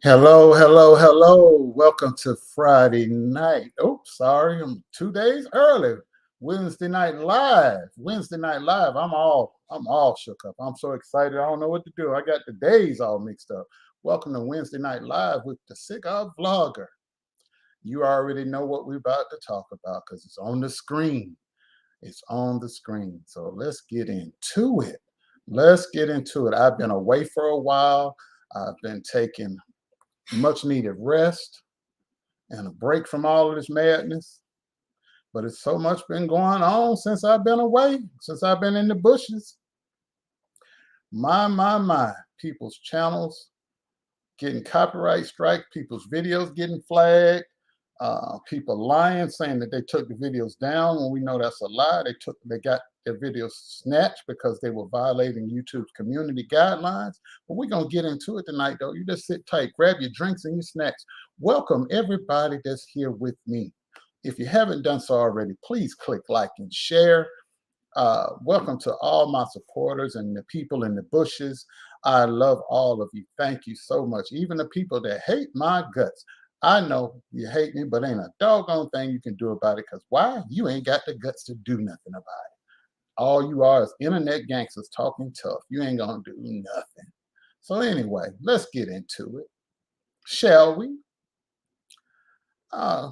Hello, hello, hello. Welcome to Friday night. Oops, sorry, I'm 2 days early. Wednesday night live. Wednesday night live. I'm all shook up. I'm so excited. I don't know what to do. I got the days all mixed up. Welcome to Wednesday night live with the Cigar vlogger. You already know what we're about to talk about because it's on the screen. It's on the screen. So let's get into it. Let's get into it. I've been away for a while. I've been taking much needed rest and a break from all of this madness. But it's so much been going on since I've been away, since I've been in the bushes. My, people's channels getting copyright strike, people's videos getting flagged, people lying, saying that they took the videos down when we know that's a lie. They got their videos snatched because they were violating YouTube's community guidelines. But we're gonna get into it tonight, though. You just sit tight, grab your drinks and your snacks. Welcome everybody that's here with me. If you haven't done so already, please click like and share. Welcome to all my supporters and the people in the bushes. I love all of you. Thank you so much. Even the people that hate my guts. I know you hate me, but ain't a doggone thing you can do about it. Because why? You ain't got the guts to do nothing about it. All you are is internet gangsters talking tough. You ain't going to do nothing. So anyway, let's get into it. Shall we? Uh,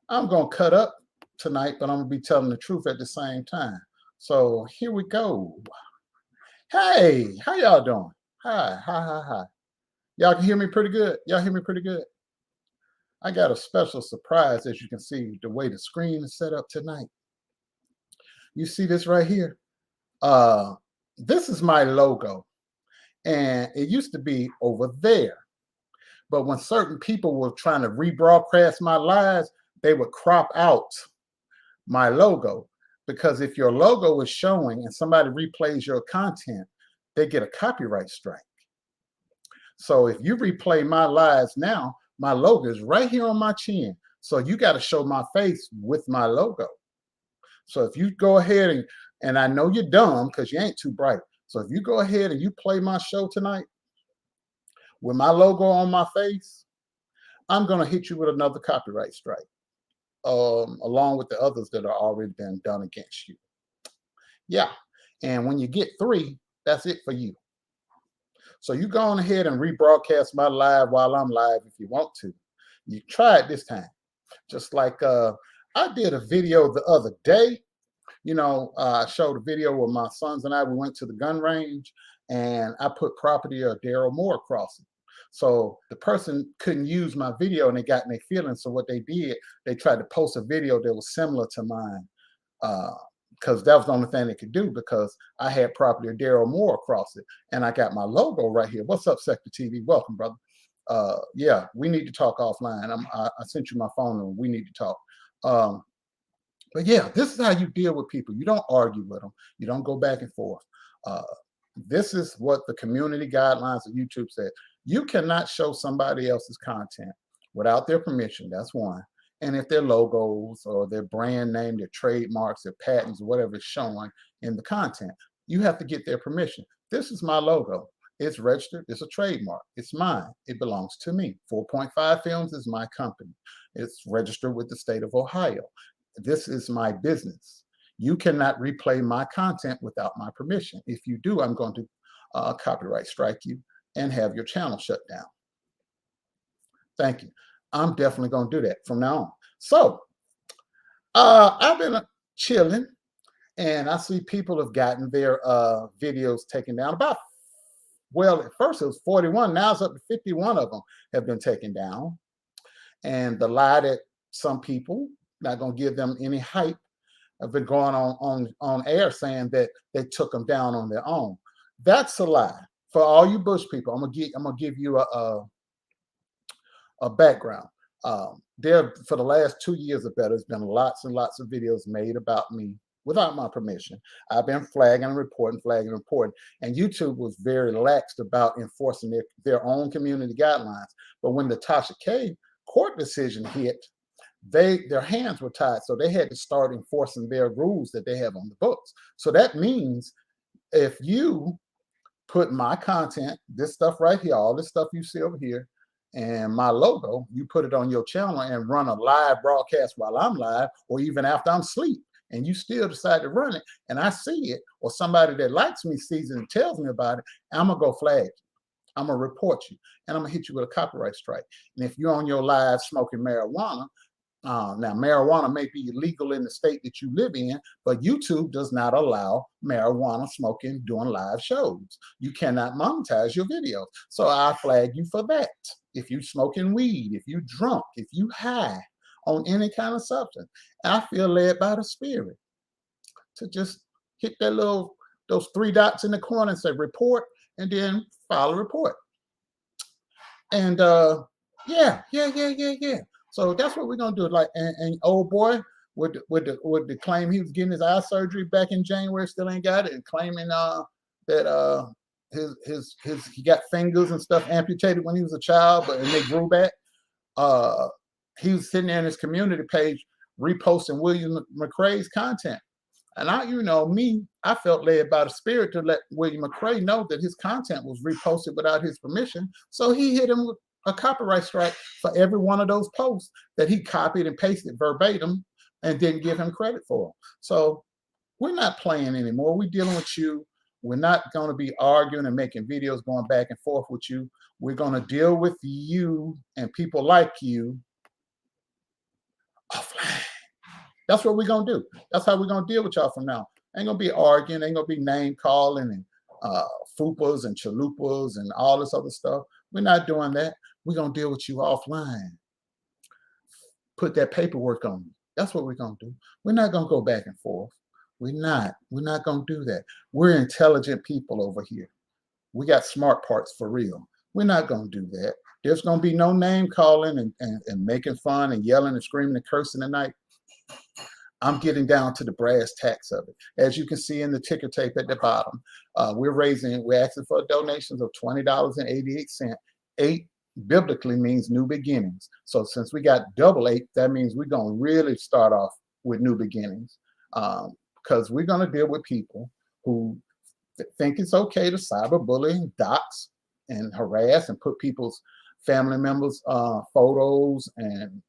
I'm going to cut up tonight, but I'm going to be telling the truth at the same time. So here we go. Hey, how y'all doing? Hi. Y'all can hear me pretty good? Y'all hear me pretty good? I got a special surprise, as you can see, the way the screen is set up tonight. You see this right here? This is my logo, and it used to be over there. But when certain people were trying to rebroadcast my lives, they would crop out my logo, because if your logo is showing and somebody replays your content, they get a copyright strike. So if you replay my lives now, my logo is right here on my chin. So you got to show my face with my logo. So if you go ahead and I know you're dumb because you ain't too bright. So if you go ahead and you play my show tonight with my logo on my face, I'm going to hit you with another copyright strike, along with the others that are already been done against you. Yeah. And when you get 3, that's it for you. So you go on ahead and rebroadcast my live while I'm live if you want to. You try it this time. Just like I did a video the other day. I showed a video where my sons and I, we went to the gun range, and I put property of Daryl Moore across it. So the person couldn't use my video and they got in their feelings. So what they did, they tried to post a video that was similar to mine. Because that was the only thing they could do, because I had property of Daryl Moore across it, and I got my logo right here. What's up, Sector TV? Welcome, brother. Yeah, we need to talk offline. I sent you my phone and we need to talk. But yeah, this is how you deal with people. You don't argue with them. You don't go back and forth. This is what the community guidelines of YouTube said. You cannot show somebody else's content without their permission. That's one. And if their logos or their brand name, their trademarks, their patents, whatever is showing in the content, you have to get their permission. This is my logo. It's registered. It's a trademark. It's mine. It belongs to me. 4.5 Films is my company. It's registered with the state of Ohio. This is my business. You cannot replay my content without my permission. If you do, I'm going to copyright strike you and have your channel shut down. Thank you. I'm definitely going to do that from now on. So I've been chilling, and I see people have gotten their videos taken down. Well, at first it was 41. Now it's up to 51 of them have been taken down. And the lie that some people, not going to give them any hype, have been going on air saying that they took them down on their own. That's a lie. For all you Bush people, I'm gonna give you a background. There, for the last 2 years or better, there's been lots and lots of videos made about me without my permission. I've been flagging and reporting, and YouTube was very lax about enforcing their own community guidelines. But when the Tasha K court decision hit, their hands were tied, so they had to start enforcing their rules that they have on the books. So that means if you put my content, this stuff right here, all this stuff you see over here, and my logo, you put it on your channel and run a live broadcast while I'm live, or even after I'm asleep, and you still decide to run it, and I see it, or somebody that likes me sees it and tells me about it, I'm gonna go flag you. I'm gonna report you, and I'm gonna hit you with a copyright strike. And if you're on your live smoking marijuana, now, marijuana may be illegal in the state that you live in, but YouTube does not allow marijuana smoking during live shows. You cannot monetize your videos. So I flag you for that. If you smoking weed, if you drunk, if you high on any kind of substance, I feel led by the Spirit to just hit that those three dots in the corner and say report, and then file a report. And yeah. So that's what we're gonna do. Like, and old boy with the claim he was getting his eye surgery back in January, still ain't got it, and claiming that his he got fingers and stuff amputated when he was a child, and they grew back. He was sitting there in his community page reposting William McRae's content. And I felt led by the Spirit to let William McRae know that his content was reposted without his permission. So he hit him with a copyright strike for every one of those posts that he copied and pasted verbatim and didn't give him credit for. So we're not playing anymore. We're dealing with you. We're not going to be arguing and making videos going back and forth with you. We're going to deal with you and people like you offline. That's what we're going to do. That's how we're going to deal with y'all from now. Ain't going to be arguing. Ain't going to be name calling and fupas and chalupas and all this other stuff. We're not doing that. We're going to deal with you offline. Put that paperwork on you. That's what we're going to do. We're not going to go back and forth. We're not going to do that. We're intelligent people over here. We got smart parts for real. We're not going to do that. There's going to be no name calling and making fun and yelling and screaming and cursing tonight. I'm getting down to the brass tacks of it. As you can see in the ticker tape at the bottom, we're asking for donations of $20.88. 8 biblically means new beginnings. So since we got double 8, that means we're going to really start off with new beginnings, because we're going to deal with people who think it's okay to cyberbully, dox, and harass and put people's family members' photos and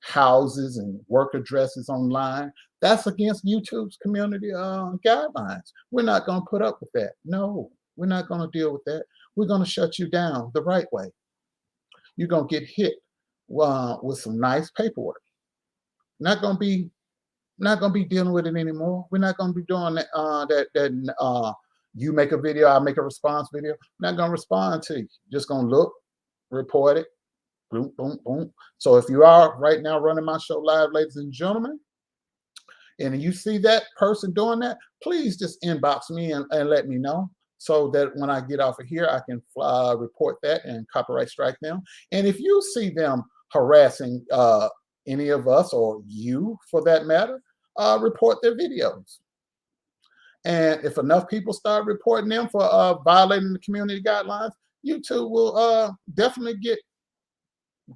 houses and work addresses online. That's against YouTube's community guidelines. We're not going to put up with that. No, we're not going to deal with that. We're going to shut you down the right way. You're going to get hit with some nice paperwork. Not going to be dealing with it anymore. We're not going to be doing that. You make a video, I make a response video. I'm not going to respond to you. Just going to look, report it. Boom, boom, boom. So if you are right now running my show live, ladies and gentlemen, and you see that person doing that, please just inbox me and let me know, so that when I get off of here, I can report that and copyright strike them. And if you see them harassing any of us, or you for that matter, report their videos. And if enough people start reporting them for violating the community guidelines, YouTube will definitely get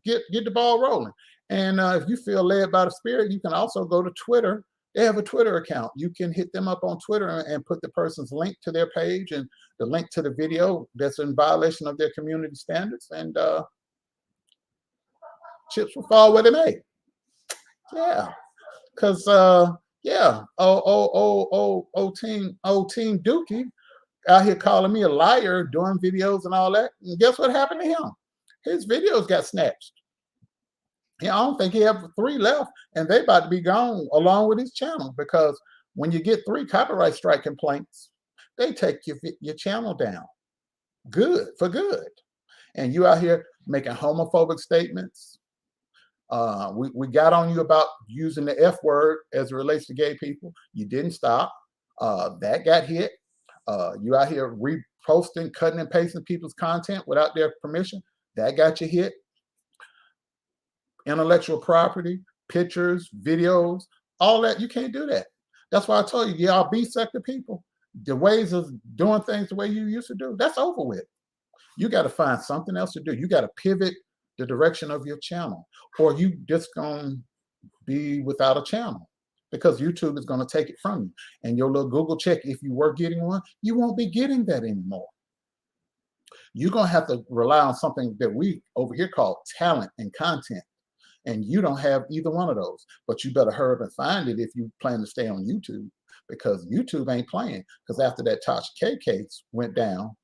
the ball rolling. And if you feel led by the Spirit, you can also go to Twitter. They have a Twitter account. You can hit them up on Twitter and put the person's link to their page and the link to the video that's in violation of their community standards, and chips will fall where they may. Yeah, because old team Dookie out here calling me a liar, doing videos and all that. And guess what happened to him? His videos got snatched. I don't think he have 3 left, and they about to be gone along with his channel, because when you get 3 copyright strike complaints, they take your channel down. Good, for good. And you out here making homophobic statements. We got on you about using the F word as it relates to gay people. You didn't stop. That got hit. You out here reposting, cutting and pasting people's content without their permission. That got you hit. Intellectual property, pictures, videos, all that. You can't do that. That's why I told you, y'all B-sector people, the ways of doing things the way you used to do, that's over with. You got to find something else to do. You got to pivot the direction of your channel, or you just going to be without a channel, because YouTube is going to take it from you. And your little Google check, if you were getting one, you won't be getting that anymore. You're going to have to rely on something that we over here call talent and content. And you don't have either one of those. But you better hurry up and find it if you plan to stay on YouTube, because YouTube ain't playing. Because after that Tasha K case went down,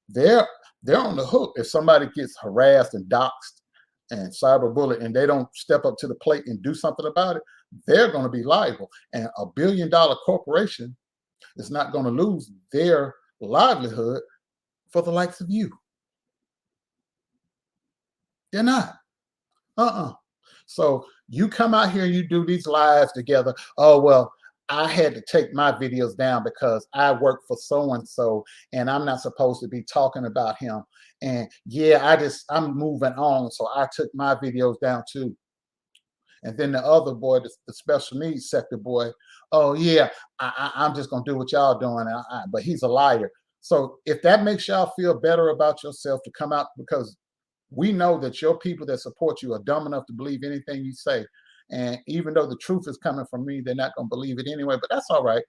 they're on the hook. If somebody gets harassed and doxxed and cyberbullied and they don't step up to the plate and do something about it, they're going to be liable. And a $1 billion corporation is not going to lose their livelihood for the likes of you. They're not. So you come out here and you do these lives together. Oh, well, I had to take my videos down because I work for so-and-so and I'm not supposed to be talking about him. And yeah, I'm moving on. So I took my videos down too. And then the other boy, the special needs sector boy, oh yeah, I'm just going to do what y'all doing. But he's a liar. So if that makes y'all feel better about yourself to come out, because we know that your people that support you are dumb enough to believe anything you say. And even though the truth is coming from me, they're not going to believe it anyway, but that's all right.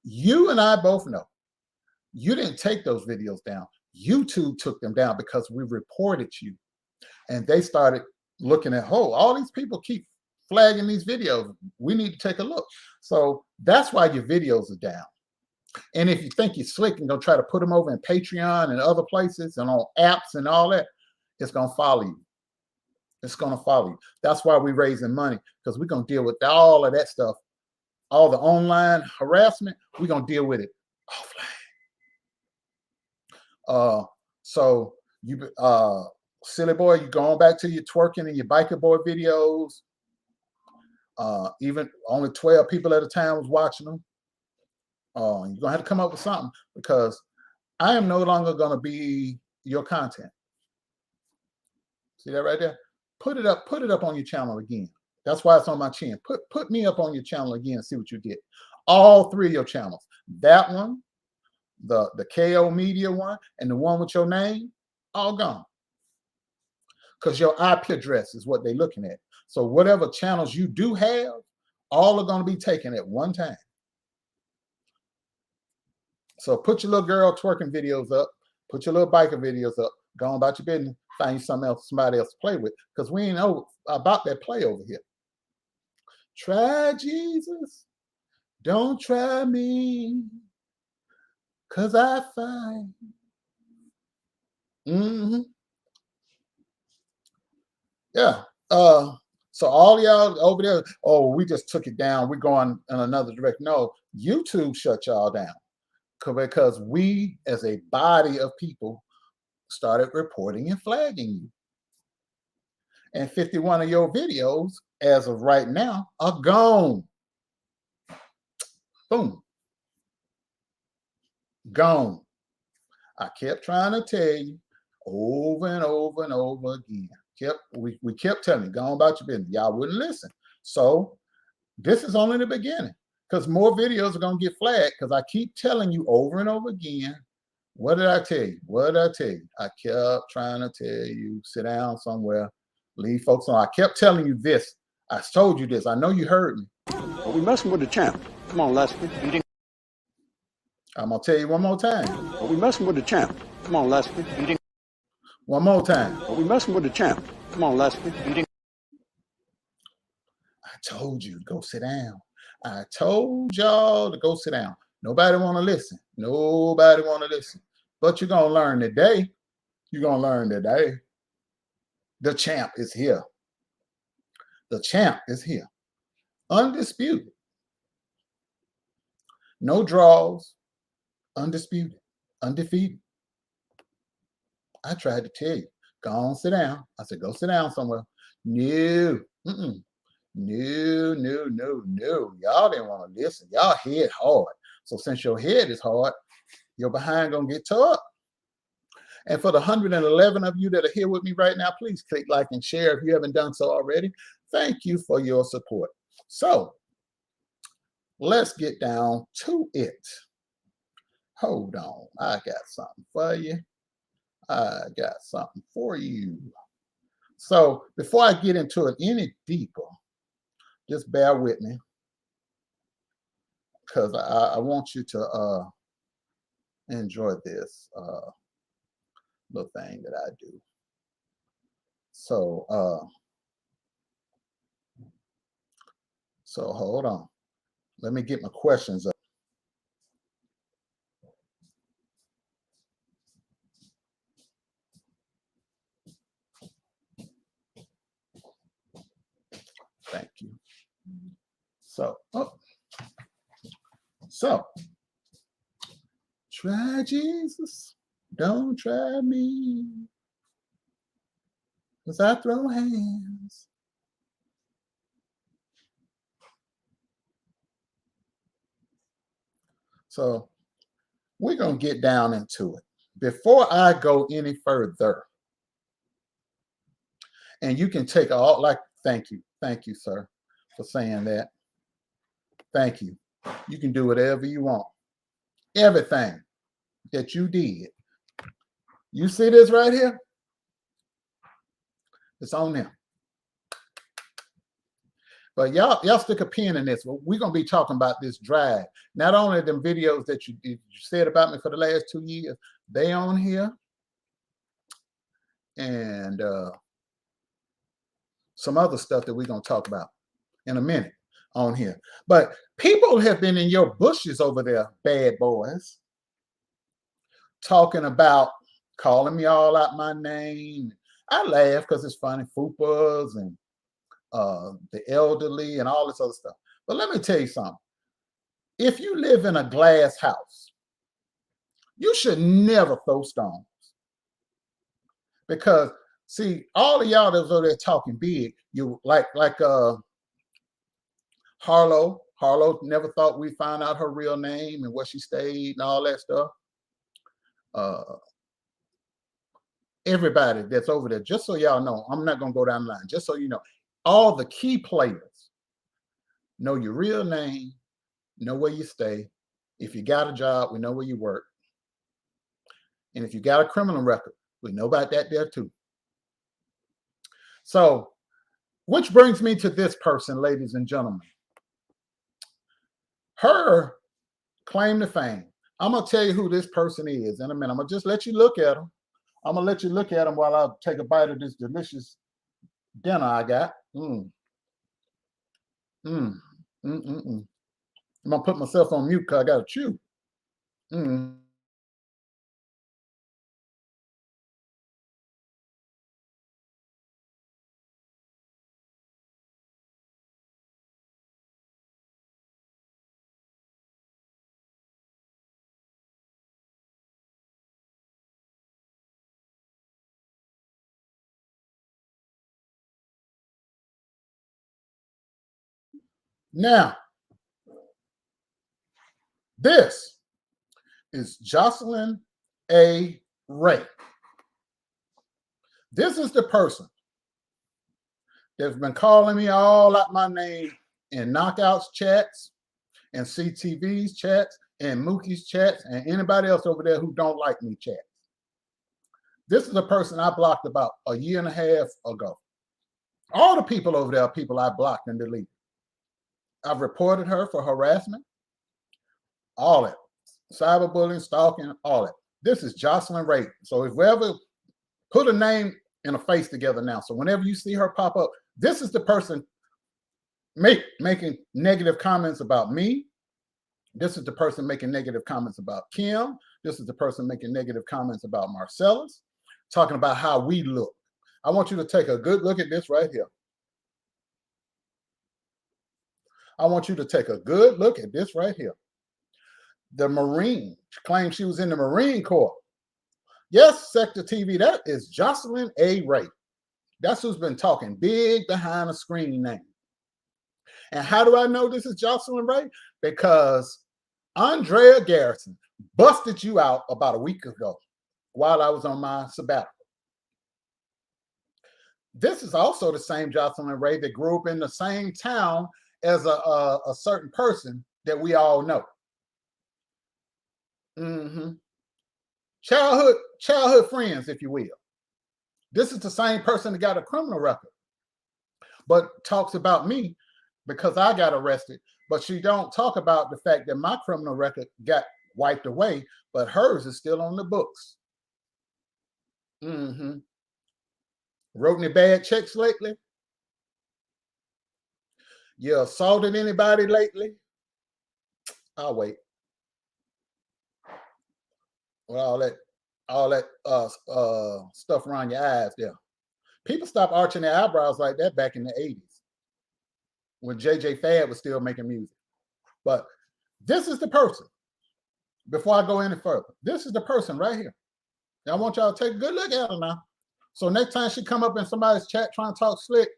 You and I both know you didn't take those videos down. YouTube took them down because we reported you. And they started looking at, oh, all these people keep flagging these videos. We need to take a look. So that's why your videos are down. And if you think you're slick and gonna try to put them over in Patreon and other places and on apps and all that, it's gonna follow you. It's gonna follow you. That's why we're raising money, because we're gonna deal with all of that stuff, all the online harassment. We're gonna deal with it offline. So you, silly boy, you going back to your twerking and your biker boy videos. Even only 12 people at a time was watching them. You're gonna have to come up with something, because I am no longer gonna be your content. See that right there? Put it up on your channel again. That's why it's on my chin. Put me up on your channel again and see what you get. All 3 of your channels. That one, the KO Media one, and the one with your name, all gone. Because your IP address is what they're looking at. So whatever channels you do have, all are going to be taken at one time. So put your little girl twerking videos up, put your little biker videos up, go on about your business, find you something else, somebody else to play with, because we ain't know about that play over here. Try Jesus, don't try me, because I find. Yeah. So all y'all over there, oh, we just took it down, we're going in another direction. No, YouTube shut y'all down because we, as a body of people, started reporting and flagging you. And 51 of your videos, as of right now, are gone. Boom. Gone. I kept trying to tell you over and over and over again. We kept telling you, go on about your business. Y'all wouldn't listen. So this is only the beginning, because more videos are going to get flagged, because I keep telling you over and over again. What did I tell you? What did I tell you? I kept trying to tell you, sit down somewhere, leave folks alone. I kept telling you this. I told you this. I know you heard me. Are we messing with the champ? Come on, Leslie. I'm going to tell you one more time. Are we messing with the champ? Come on, Leslie. One more time. Are we messing with the champ? Come on, Leslie. I told you to go sit down. I told y'all to go sit down. Nobody want to listen. Nobody want to listen. But you're going to learn today. You're going to learn today. The champ is here. The champ is here. Undisputed. No draws. Undisputed. Undefeated. I tried to tell you, go on, sit down. I said, go sit down somewhere. No. No. Y'all didn't want to listen. Y'all head hard. So since your head is hard, your behind gonna get tore up. And for the 111 of you that are here with me right now, please click like and share if you haven't done so already. Thank you for your support. So let's get down to it. Hold on. I got something for you. I got something for you. So before I get into it any deeper, just bear with me, because I want you to enjoy this little thing that I do. So so hold on. Let me get my questions up. Thank you. So, so try Jesus, don't try me, 'cause I throw hands. So we're gonna get down into it. Before I go any further, and you can take all thank you, sir, for saying that. Thank you. You can do whatever you want. Everything that you did. You see this right here? It's on them. But y'all stick a pin in this. We're gonna be talking about this drag. Not only them videos that you said about me for the last 2 years, they on here, and some other stuff that we're gonna talk about in a minute on here. But people have been in your bushes over there, bad boys, talking about calling me all out my name. I laugh because it's funny, fupas and the elderly and all this other stuff. But let me tell you something. If you live in a glass house, you should never throw stones. Because see, all of y'all that was over there talking big, you like Harlow. Harlow never thought we'd find out her real name and where she stayed and all that stuff. Everybody that's over there, just so y'all know, I'm not gonna go down the line, just so you know, all the key players know your real name, know where you stay. If you got a job, we know where you work. And if you got a criminal record, we know about that there too. So, which brings me to this person, ladies and gentlemen. Her claim to fame. I'm going to tell you who this person is in a minute. I'm going to just let you look at him. I'm going to let you look at him while I take a bite of this delicious dinner I got. I'm going to put myself on mute because I got to chew. Now, this is Jocelyn A. Ray. This is the person that's been calling me all out my name in Knockouts chats and CTV's chats and Mookie's chats and anybody else over there who don't like me chats. This is a person I blocked about a year and a half ago. All the people over there are people I blocked and deleted. I've reported her for harassment, all that, cyberbullying, stalking, all that. This is Jocelyn Ray. So if we ever put a name and a face together now, so whenever you see her pop up, this is the person making negative comments about me. This is the person making negative comments about Kim. This is the person making negative comments about Marcellus, talking about how we look. I want you to take a good look at this right here. I want you to take a good look at this right here. The Marine claimed she was in the Marine Corps. Yes, Sector TV, that is Jocelyn A. Ray. That's who's been talking big behind a screen name. And how do I know this is Jocelyn Ray? Because Andrea Garrison busted you out about a week ago while I was on my sabbatical. This is also the same Jocelyn Ray that grew up in the same town as a certain person that we all know. Childhood friends, if you will. This is the same person that got a criminal record, but talks about me because I got arrested. But she don't talk about the fact that my criminal record got wiped away, but hers is still on the books. Mm-hmm. Wrote any bad checks lately? You assaulted anybody lately? I'll wait. With all that stuff around your eyes there. People stopped arching their eyebrows like that back in the 80s when JJ Fad was still making music. But this is the person. Before I go any further, this is the person right here. Now, I want y'all to take a good look at her now. So next time she come up in somebody's chat trying to talk slick,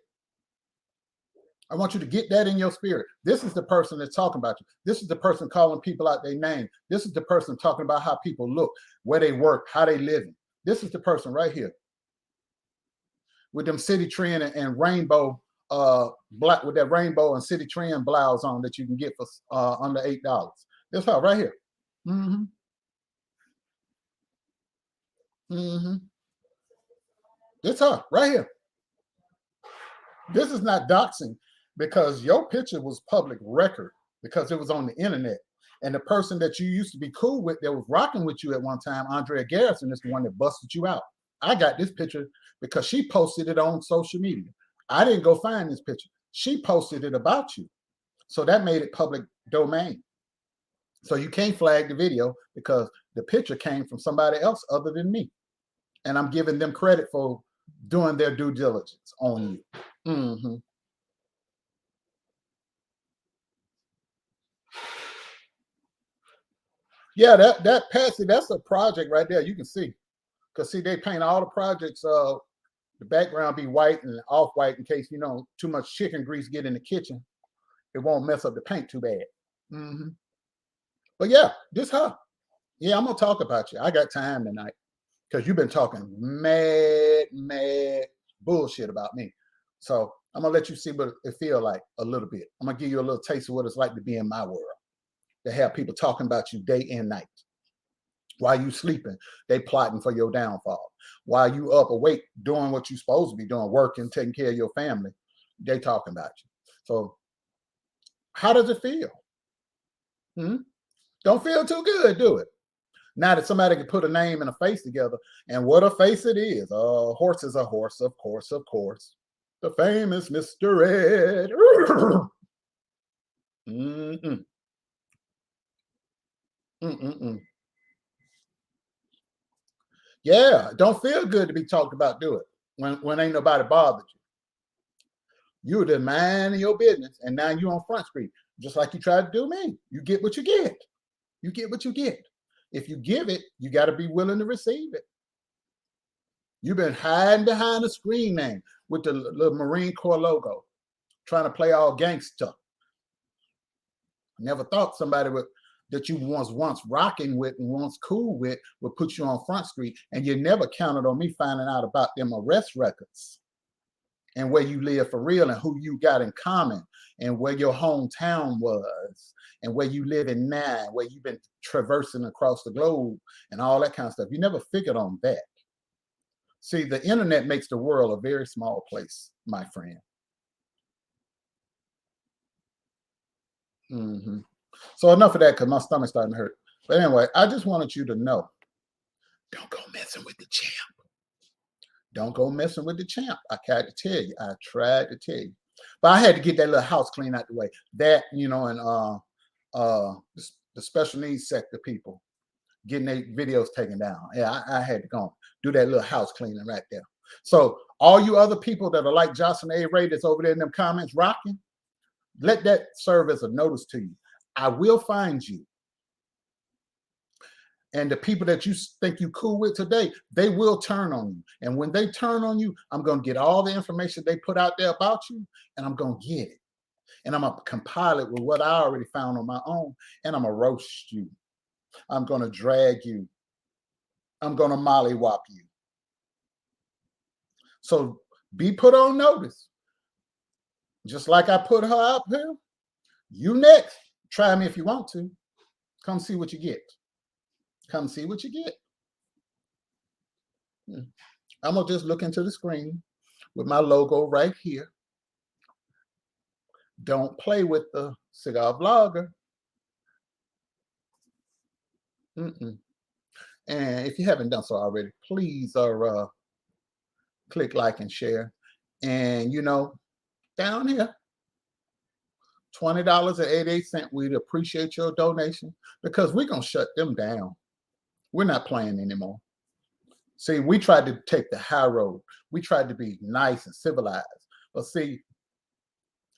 I want you to get that in your spirit. This is the person that's talking about you. This is the person calling people out their name. This is the person talking about how people look, where they work, how they living. This is the person right here with them city trend and rainbow black, with that rainbow and city trend blouse on that you can get for under $8. This her right here. Mm-hmm. Mm-hmm. It's her right here. This is not doxing because your picture was public record because it was on the internet. And the person that you used to be cool with that was rocking with you at one time, Andrea Garrison, is the one that busted you out. I got this picture because she posted it on social media. I didn't go find this picture. She posted it about you. So that made it public domain. So you can't flag the video because the picture came from somebody else other than me. And I'm giving them credit for doing their due diligence on you. Mm-hmm. Yeah, that Patsy, that's a project right there. You can see. Because see, they paint all the projects, the background be white and off-white in case, too much chicken grease get in the kitchen. It won't mess up the paint too bad. Mm-hmm. But yeah, this her. Yeah, I'm going to talk about you. I got time tonight because you've been talking mad bullshit about me. So I'm going to let you see what it feels like a little bit. I'm going to give you a little taste of what it's like to be in my world, to have people talking about you day and night. While you sleeping, they plotting for your downfall. While you up awake doing what you're supposed to be doing, working, taking care of your family, they talking about you. So how does it feel? Don't feel too good, do it? Now that somebody can put a name and a face together, and what a face it is. A horse is a horse, of course. The famous Mr. Red. Mm-mm. Mm-mm-mm. Yeah, don't feel good to be talked about, do it? When ain't nobody bothered you. You were the man in your business, and now you on Front Street, just like you tried to do me. You get what you get. You get what you get. If you give it, you got to be willing to receive it. You've been hiding behind a screen name with the Marine Corps logo, trying to play all gangster. Never thought somebody that you once rocking with and once cool with would put you on Front Street, and you never counted on me finding out about them arrest records and where you live for real and who you got in common and where your hometown was and where you live in now, where you've been traversing across the globe and all that kind of stuff. You never figured on that. See, the internet makes the world a very small place, my friend. Mm-hmm. So enough of that because my stomach's starting to hurt. But anyway, I just wanted you to know, don't go messing with the champ. Don't go messing with the champ. I tried to tell you. But I had to get that little house clean out the way. That, and the special needs sector people getting their videos taken down. Yeah, I had to go do that little house cleaning right there. So all you other people that are like Jocelyn A. Ray that's over there in them comments rocking, let that serve as a notice to you. I will find you. And the people that you think you cool with today, they will turn on you. And when they turn on you, I'm going to get all the information they put out there about you, and I'm going to get it. And I'm going to compile it with what I already found on my own, and I'm going to roast you. I'm going to drag you. I'm going to mollywop you. So be put on notice. Just like I put her up here, you next. Try me if you want to. Come see what you get. Come see what you get. I'm going to just look into the screen with my logo right here. Don't play with the cigar vlogger. Mm-mm. And if you haven't done so already, please click like and share. And down here, $20.88. We'd appreciate your donation because we're gonna shut them down. We're not playing anymore. See, we tried to take the high road. We tried to be nice and civilized. But see,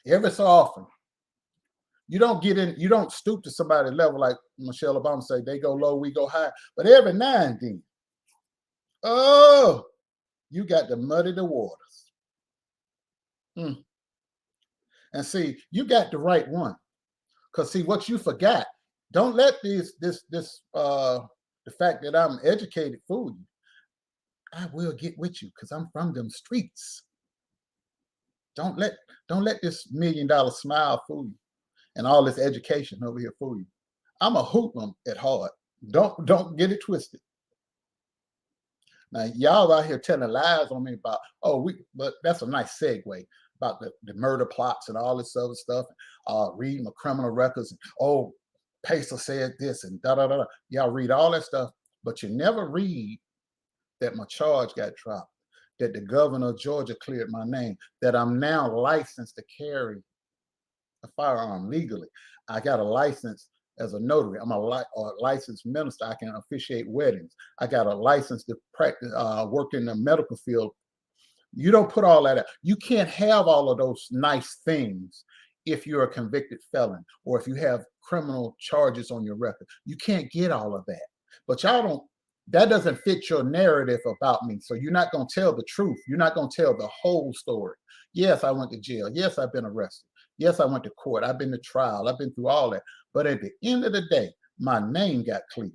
every so often, you don't get in, you don't stoop to somebody's level like Michelle Obama say, they go low, we go high. But every now and then, oh, you got to muddy the waters. And see, you got the right one. Because see, what you forgot, don't let the fact that I'm educated fool you. I will get with you because I'm from them streets. Don't let this $1 million smile fool you and all this education over here fool you. I'm a hoodlum at heart. Don't get it twisted. Now y'all out here telling lies on me about but that's a nice segue about the murder plots and all this other stuff. Reading the criminal records and Pacer said this and da da da. Y'all read all that stuff, but you never read that my charge got dropped, that the governor of Georgia cleared my name, that I'm now licensed to carry a firearm legally. I got a license as a notary. I'm a licensed minister. I can officiate weddings. I got a license to practice, work in the medical field. You don't put all that out. You can't have all of those nice things if you're a convicted felon or if you have criminal charges on your record. You can't get all of that. But y'all don't, that doesn't fit your narrative about me. So you're not going to tell the truth. You're not going to tell the whole story. Yes, I went to jail. Yes, I've been arrested. Yes, I went to court. I've been to trial. I've been through all that. But at the end of the day, my name got cleared.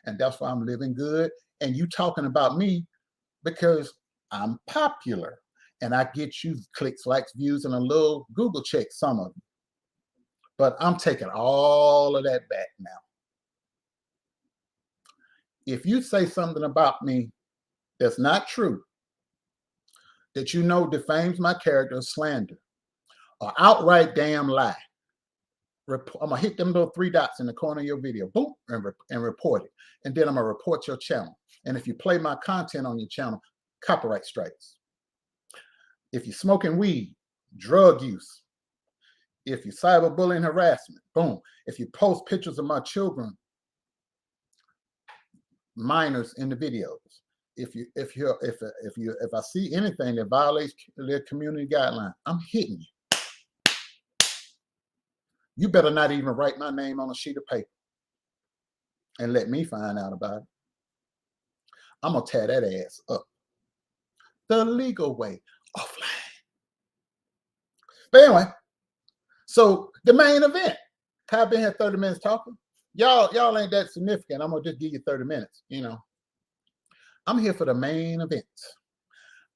And that's why I'm living good. And you talking about me because I'm popular. And I get you clicks, likes, views, and a little Google check, some of them. But I'm taking all of that back now. If you say something about me that's not true, that you know defames my character, slander, or outright damn lie, I'm gonna hit them little 3 dots in the corner of your video, boom, and report it. And then I'm gonna report your channel. And if you play my content on your channel, copyright strikes. If you're smoking weed, drug use, if you're cyberbullying, harassment, boom. If you post pictures of my children, minors in the videos, if I see anything that violates their community guidelines, I'm hitting you. You better not even write my name on a sheet of paper and let me find out about it. I'm gonna tear that ass up the legal way, offline. But anyway, so the main event. I've been here 30 minutes talking. Y'all ain't that significant. I'm gonna just give you 30 minutes. I'm here for the main event.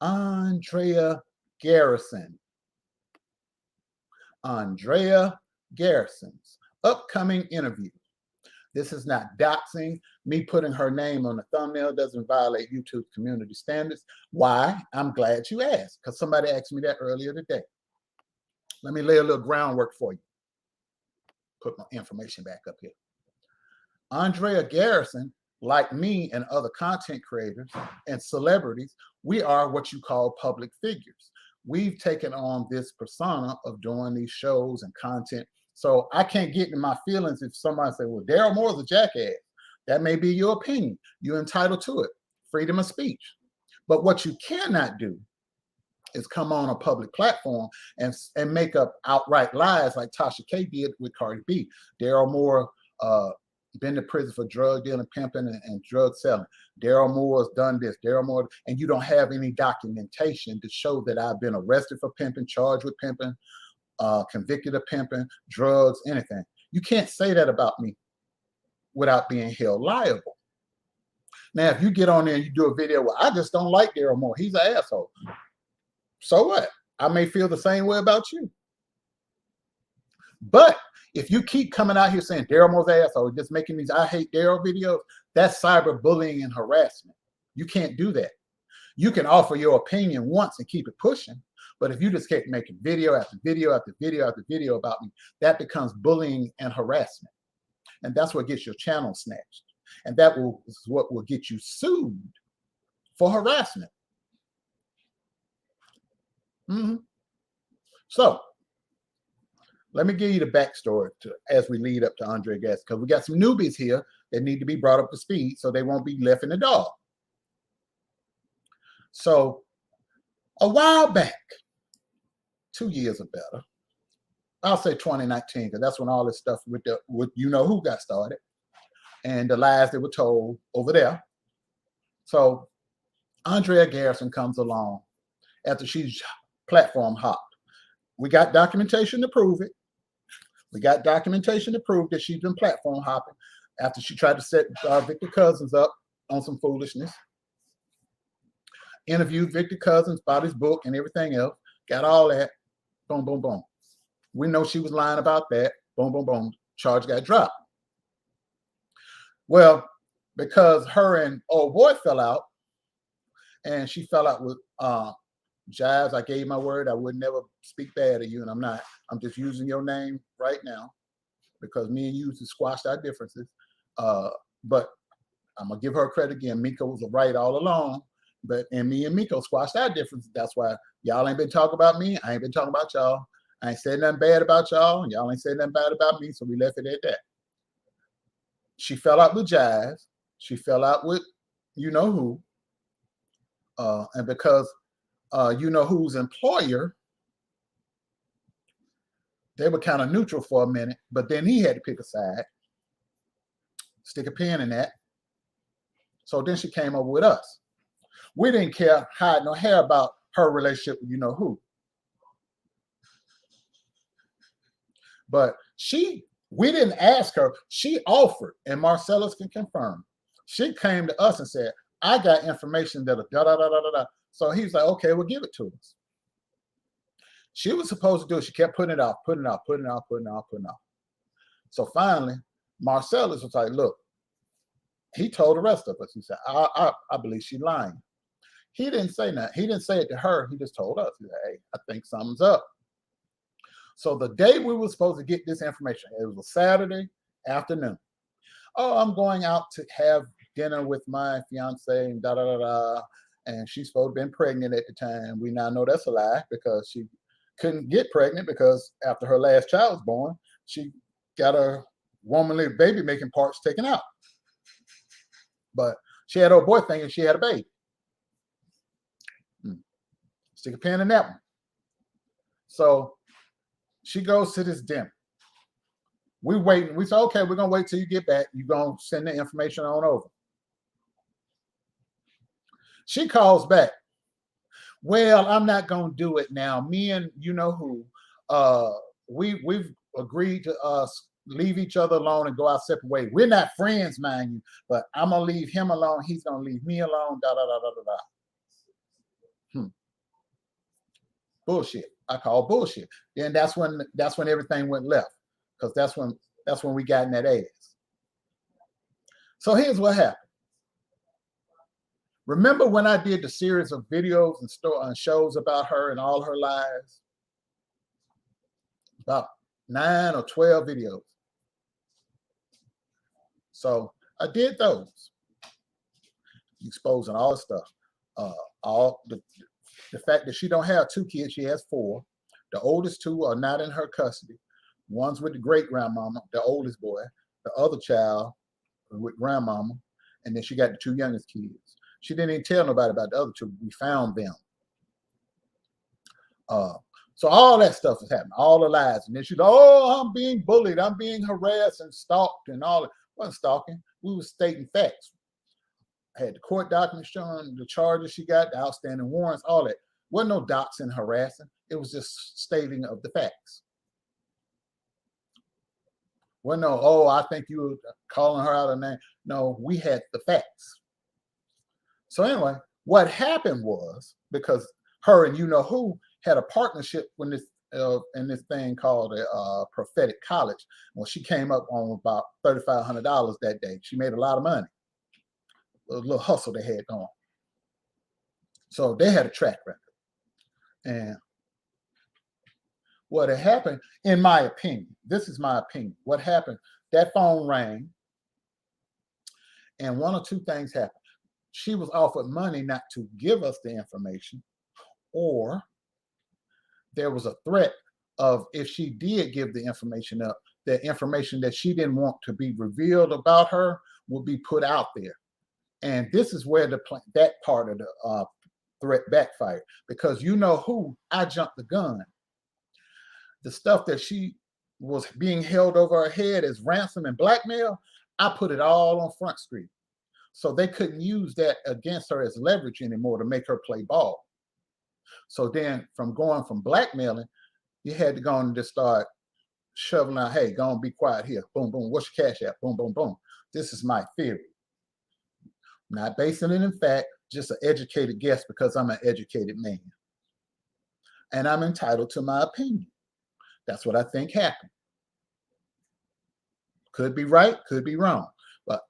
Andrea Garrison. Andrea Garrison's upcoming interview. This is not doxing. Me putting her name on the thumbnail doesn't violate YouTube's community standards. Why? I'm glad you asked, because somebody asked me that earlier today. Let me lay a little groundwork for you. Put my information back up here. Andrea Garrison, like me and other content creators and celebrities, we are what you call public figures. We've taken on this persona of doing these shows and content. So I can't get in my feelings if somebody say, well, Daryl Moore's a jackass. That may be your opinion. You're entitled to it. Freedom of speech. But what you cannot do is come on a public platform and make up outright lies like Tasha K did with Cardi B. Daryl Moore been to prison for drug dealing, pimping, and drug selling. Daryl Moore's done this. Daryl Moore, and you don't have any documentation to show that I've been arrested for pimping, charged with pimping, convicted of pimping, drugs, anything. You can't say that about me without being held liable. Now, if you get on there and you do a video, well, I just don't like Daryl Moore. He's an asshole. So what? I may feel the same way about you. But if you keep coming out here saying Daryl Moore's an asshole, just making these I hate Daryl videos, that's cyberbullying and harassment. You can't do that. You can offer your opinion once and keep it pushing. But if you just keep making video after video after video after video about me, that becomes bullying and harassment. And that's what gets your channel snatched. And that is what will get you sued for harassment. So let me give you the backstory as we lead up to Andrea Garrison, because we got some newbies here that need to be brought up to speed so they won't be left in the dark. So a while back, 2 years or better, I'll say 2019, because that's when all this stuff with you know who got started and the lies that were told over there. So Andrea Garrison comes along after she's platform hopped. We got documentation to prove it. We got documentation to prove that she's been platform hopping after she tried to set Victor Cousins up on some foolishness. Interviewed Victor Cousins about his book and everything else. Got all that. Boom, boom, boom. We know she was lying about that. Boom, boom, boom. Charge got dropped. Well, because her and old boy fell out, and she fell out with Jives. I gave my word I would never speak bad of you, and I'm not. I'm just using your name right now because me and you squashed our differences. But I'm gonna give her credit again. Miko was right all along, and me and Miko squashed our differences. That's why y'all ain't been talking about me. I ain't been talking about y'all. I ain't said nothing bad about y'all, and y'all ain't said nothing bad about me. So we left it at that. She fell out with Jives. She fell out with you know who, and because you know who's employer, they were kind of neutral for a minute, but then he had to pick a side, stick a pin in that. So then she came over with us. We didn't care, hide no hair about her relationship with you know who. But we didn't ask her. She offered, and Marcellus can confirm. She came to us and said, I got information that da da da da da da. So he's like, okay, well, give it to us. She was supposed to do it. She kept putting it off, putting it off, putting it off, putting it off, putting it off. So finally, Marcellus was like, look, he told the rest of us. He said, I believe she's lying. He didn't say that. He didn't say it to her. He just told us, he said, hey, I think something's up. So the day we were supposed to get this information, it was a Saturday afternoon. Oh, I'm going out to have dinner with my fiance and da da da da. And she's supposed to have been pregnant at the time. We now know that's a lie because she couldn't get pregnant because after her last child was born, she got her womanly baby making parts taken out. But she had her boy thinking she had a baby. Stick a pin in that one. So she goes to this dinner. We waiting. We said, okay, we're gonna wait till you get back. You're gonna send the information on over. She calls back. Well, I'm not gonna do it now. Me and you know who, we've agreed to leave each other alone and go our separate ways. We're not friends, mind you, but I'm gonna leave him alone. He's gonna leave me alone. Da da da da da da. Bullshit. I call bullshit. Then that's when everything went left, because that's when we got in that ass. So here's what happened. Remember when I did the series of videos and shows about her and all her lies? About 9 or 12 videos. So I did those, exposing all the stuff, all the fact that she don't have 2 kids, she has 4. The oldest 2 are not in her custody. One's with the great grandmama, the oldest boy. The other child with grandmama, and then she got the 2 youngest kids. She didn't even tell nobody about the other 2. We found them. So all that stuff is happening, all the lies. And then she's like, oh, I'm being bullied. I'm being harassed and stalked and all that. Wasn't stalking. We were stating facts. I had the court documents showing the charges she got, the outstanding warrants, all that. Wasn't no doxing and harassing. It was just stating of the facts. Well, no, oh, I think you were calling her out a name. No, we had the facts. So anyway, what happened was, because her and you know who had a partnership when this in this thing called a prophetic college. Well, she came up on about $3,500 that day. She made a lot of money. A little hustle they had going. So they had a track record. And what had happened, in my opinion, this is my opinion, what happened, that phone rang, and one or two things happened. She was offered money not to give us the information, or there was a threat of if she did give the information up, the information that she didn't want to be revealed about her would be put out there. And this is where that part of the threat backfired, because you know who, I jumped the gun. The stuff that she was being held over her head as ransom and blackmail, I put it all on Front Street. So they couldn't use that against her as leverage anymore to make her play ball. So then from going from blackmailing, you had to go on and just start shoveling out, hey, go and be quiet here. Boom, boom. What's your cash app? Boom, boom, boom. This is my theory. Not basing it in fact, just an educated guess because I'm an educated man. And I'm entitled to my opinion. That's what I think happened. Could be right, could be wrong. But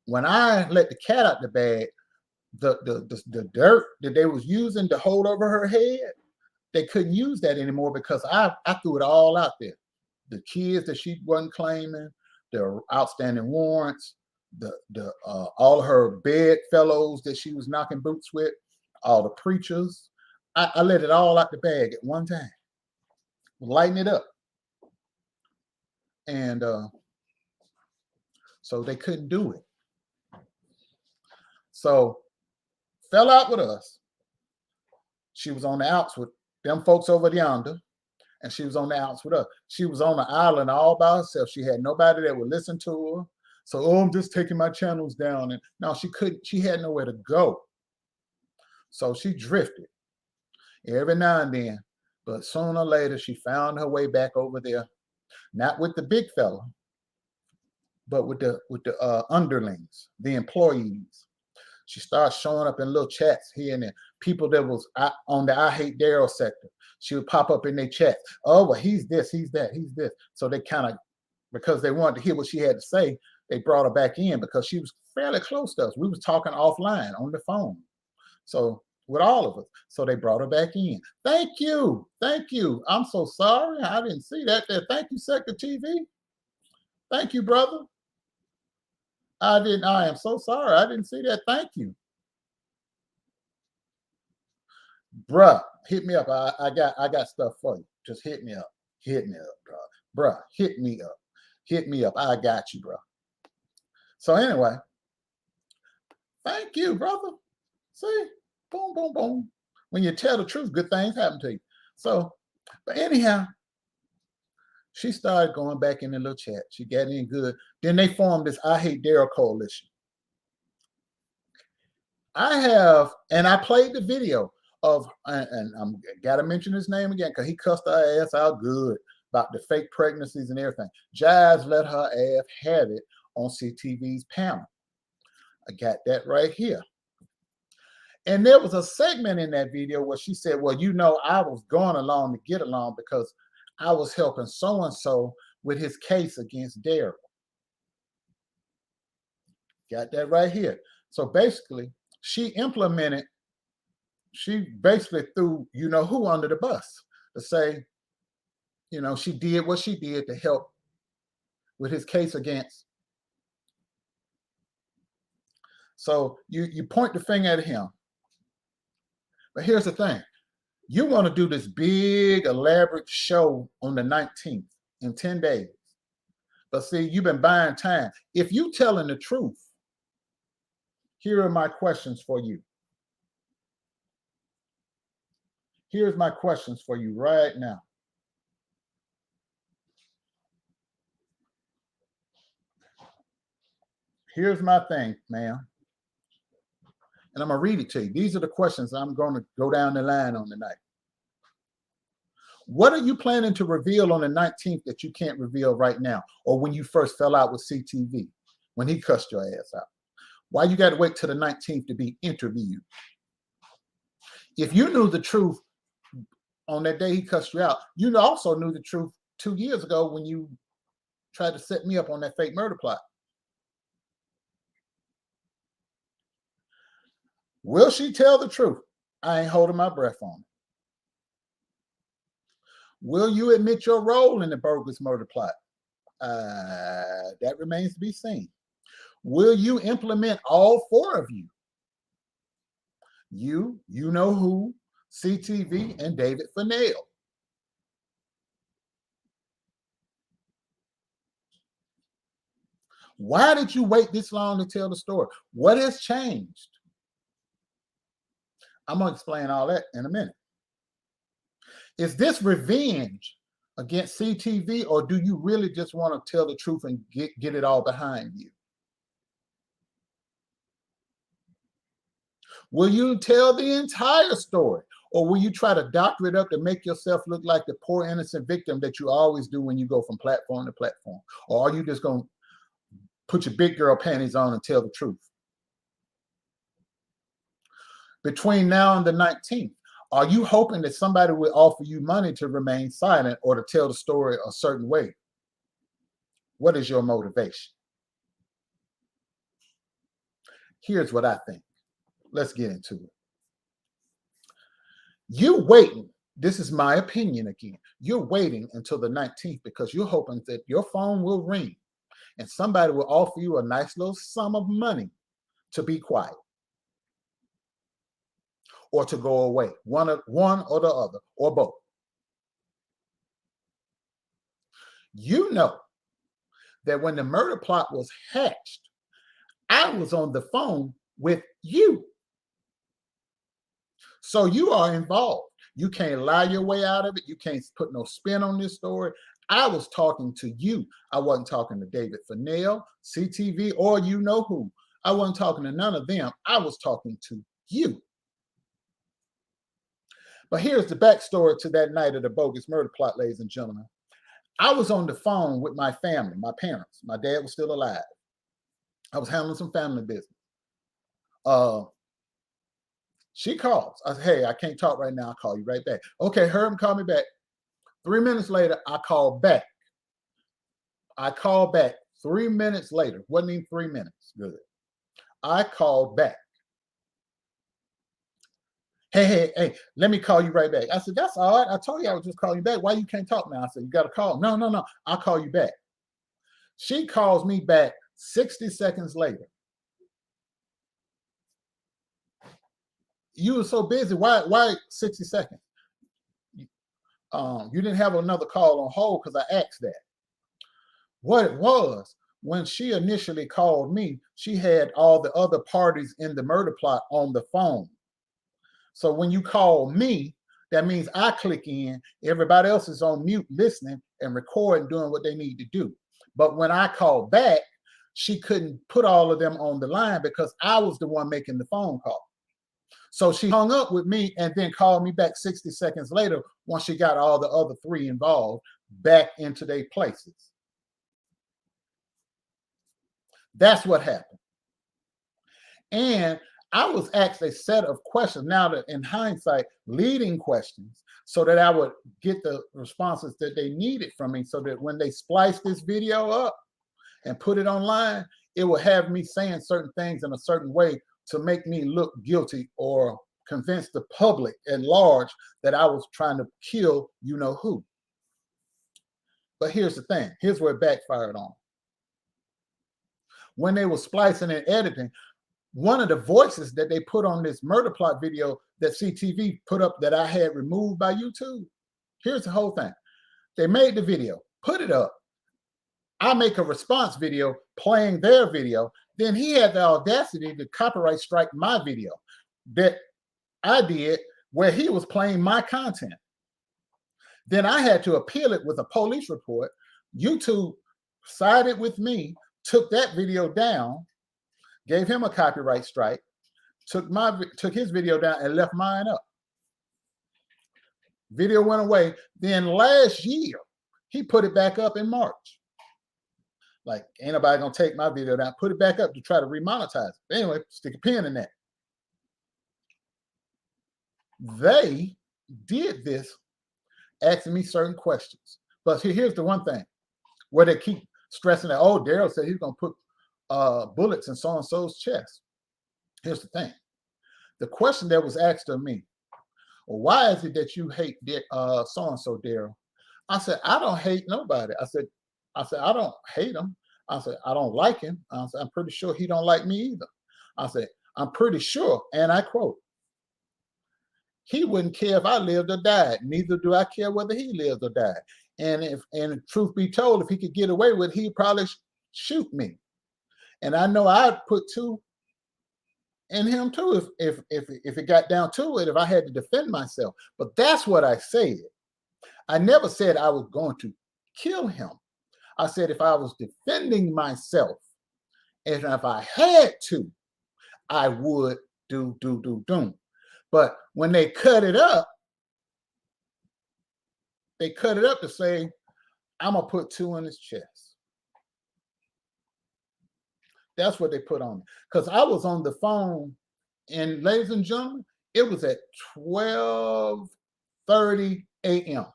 when I let the cat out the bag, the dirt that they was using to hold over her head, they couldn't use that anymore because I threw it all out there. The kids that she wasn't claiming, the outstanding warrants, the all her bedfellows that she was knocking boots with, all the preachers. I let it all out the bag at one time, lighten it up. And so they couldn't do it. So fell out with us. She was on the outs with them folks over yonder, and she was on the outs with us. She was on the island all by herself. She had nobody that would listen to her. So, oh, I'm just taking my channels down. And no, she couldn't, she had nowhere to go. So she drifted every now and then. But sooner or later, she found her way back over there, not with the big fella, but with the underlings, the employees. She started showing up in little chats here and there. People that was on the I Hate Daryl sector, she would pop up in their chats. Oh, well, he's this, he's that, he's this. So they kind of, because they wanted to hear what she had to say, they brought her back in because she was fairly close to us. We was talking offline on the phone. So with all of us. So they brought her back in. Thank you. Thank you. I'm so sorry. I didn't see that there. Thank you, Sector TV. Thank you, brother. I am so sorry. I didn't see that. Thank you. Bruh, hit me up. I got stuff for you. Just hit me up. Hit me up, bro. Bruh, hit me up. Hit me up. I got you, bro. So anyway, thank you, brother. See, boom, boom, boom. When you tell the truth, good things happen to you. So, but anyhow, she started going back in the little chat. She got in good. Then they formed this I Hate Daryl coalition. And I played the video of, and I'm gotta mention his name again because he cussed her ass out good about the fake pregnancies and everything. Jazz let her ass have it on CTV's panel. I got that right here. And there was a segment in that video where she said, well, you know, I was going along to get along because I was helping so-and-so with his case against Daryl. Got that right here. So basically, she basically threw you know who under the bus to say, you know, she did what she did to help with his case against. So you point the finger at him. But here's the thing. You want to do this big, elaborate show on the 19th in 10 days. But see, you've been buying time. If you telling the truth, here are my questions for you. Here's my questions for you right now. Here's my thing, ma'am. And I'm going to read it to you. These are the questions I'm going to go down the line on tonight. What are you planning to reveal on the 19th that you can't reveal right now? Or when you first fell out with CTV, when he cussed your ass out? Why you got to wait till the 19th to be interviewed? If you knew the truth on that day he cussed you out, you also knew the truth 2 years ago when you tried to set me up on that fake murder plot. Will she tell the truth? I ain't holding my breath on it. Will you admit your role in the bogus murder plot? That remains to be seen. Will you implement all four of you? You know who, CTV, and David Fennell. Why did you wait this long to tell the story? What has changed? I'm going to explain all that in a minute. Is this revenge against CTV, or do you really just want to tell the truth and get it all behind you? Will you tell the entire story, or will you try to doctor it up to make yourself look like the poor innocent victim that you always do when you go from platform to platform? Or are you just going to put your big girl panties on and tell the truth? Between now and the 19th, are you hoping that somebody will offer you money to remain silent or to tell the story a certain way? What is your motivation? Here's what I think. Let's get into it. You waiting, this is my opinion again, you're waiting until the 19th because you're hoping that your phone will ring and somebody will offer you a nice little sum of money to be quiet or to go away, one or the other, or both. You know that when the murder plot was hatched, I was on the phone with you. So you are involved. You can't lie your way out of it. You can't put no spin on this story. I was talking to you. I wasn't talking to David Fennell, CTV, or you know who. I wasn't talking to none of them. I was talking to you. But here's the backstory to that night of the bogus murder plot, ladies and gentlemen. I was on the phone with my family, my parents. My dad was still alive. I was handling some family business. She calls. I said, hey, I can't talk right now. I'll call you right back. Okay, hurry up, call me back. 3 minutes later, I called back. 3 minutes later. Wasn't even 3 minutes. Good. I called back. Hey, let me call you right back. I said, that's all right. I told you I was just calling you back. Why you can't talk now? I said, you got to call. No. I'll call you back. She calls me back 60 seconds later. You were so busy. Why 60 seconds? You didn't have another call on hold because I asked that. What it was, when she initially called me, she had all the other parties in the murder plot on the phone. So when you call me, that means I click in, everybody else is on mute listening and recording, doing what they need to do. But when I called back, she couldn't put all of them on the line because I was the one making the phone call. So she hung up with me and then called me back 60 seconds later once she got all the other three involved back into their places. That's what happened. And I was asked a set of questions, now that in hindsight, leading questions, so that I would get the responses that they needed from me, so that when they spliced this video up and put it online, it would have me saying certain things in a certain way to make me look guilty or convince the public at large that I was trying to kill you know who. But here's the thing. Here's where it backfired on. When they were splicing and editing, one of the voices that they put on this murder plot video that CTV put up that I had removed by YouTube, here's the whole thing. They made the video, put it up. I make a response video playing their video. Then he had the audacity to copyright strike my video that I did where he was playing my content. Then I had to appeal it with a police report. YouTube sided with me, took that video down, gave him a copyright strike, took his video down and left mine up. Video went away. Then last year, he put it back up in March. Like, ain't nobody gonna take my video down, put it back up to try to remonetize it. Anyway, stick a pin in that. They did this, asking me certain questions. But here's the one thing where they keep stressing that, oh, Daryl said he's gonna put bullets in so-and-so's chest. Here's the thing. The question that was asked of me, well, why is it that you hate so-and-so, Daryl? I said, I don't hate nobody. I said, I said, I don't hate him. I said, I don't like him. I said, I'm pretty sure he don't like me either. I said, I'm pretty sure, and I quote, he wouldn't care if I lived or died. Neither do I care whether he lives or died. And truth be told, if he could get away with it, he'd probably shoot me. And I know I'd put two in him too if it got down to it, if I had to defend myself. But that's what I said. I never said I was going to kill him. I said if I was defending myself, and if I had to, I would do. But when they cut it up to say, I'm gonna put two in his chest. That's what they put on it. Because I was on the phone, and ladies and gentlemen, it was at 12:30 a.m.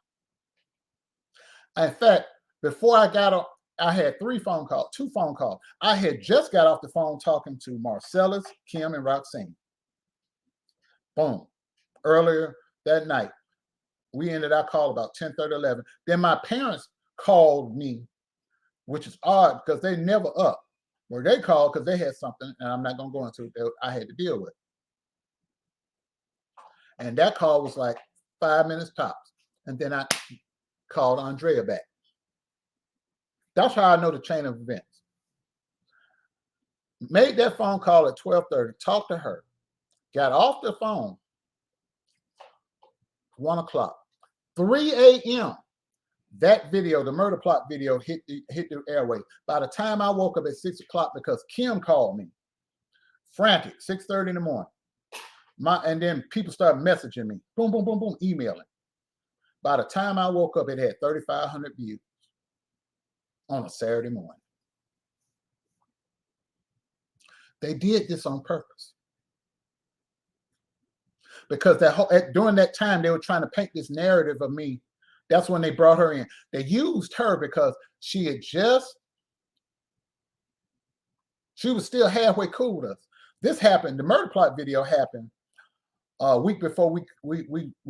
In fact, before I got up, I had two phone calls. I had just got off the phone talking to Marcellus, Kim, and Roxanne. Boom. Earlier that night, we ended our call about 10:30, 11. Then my parents called me, which is odd because they never up. Well, they called because they had something, and I'm not going to go into it, that I had to deal with. And that call was like 5 minutes tops. And then I called Andrea back. That's how I know the chain of events. Made that phone call at 12:30, talked to her, got off the phone, 1 o'clock. 3 a.m., that video, the murder plot video, hit the airway. By the time I woke up at 6 o'clock, because Kim called me, frantic, 6:30 in the morning. And then people started messaging me, boom, boom, boom, boom, emailing. By the time I woke up, it had 3,500 views on a Saturday morning. They did this on purpose. Because during that time, they were trying to paint this narrative of me. That's when they brought her in. They used her because she was still halfway cool with us. This happened, the murder plot video happened a week before we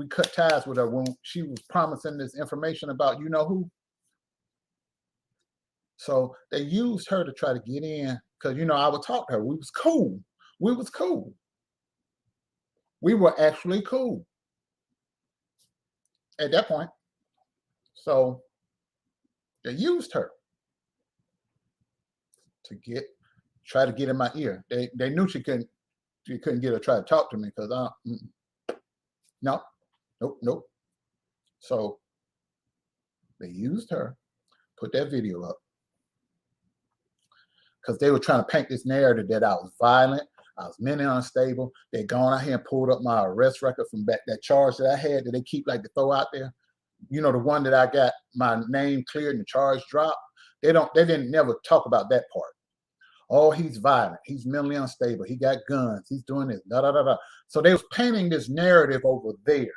cut ties with her, when she was promising this information about you know who. So they used her to try to get in, because I would talk to her. We was cool. We were actually cool at that point. So they used her to try to get in my ear. They knew she couldn't get her to try to talk to me, because nope. So they used her, put that video up, because they were trying to paint this narrative that I was violent, I was mentally unstable. They'd gone out here and pulled up my arrest record from back, that charge that I had that they keep like to throw out there. The one that I got my name cleared and the charge dropped. They didn't never talk about that part. Oh, he's violent. He's mentally unstable. He got guns. He's doing this. Da da da da. So they was painting this narrative over there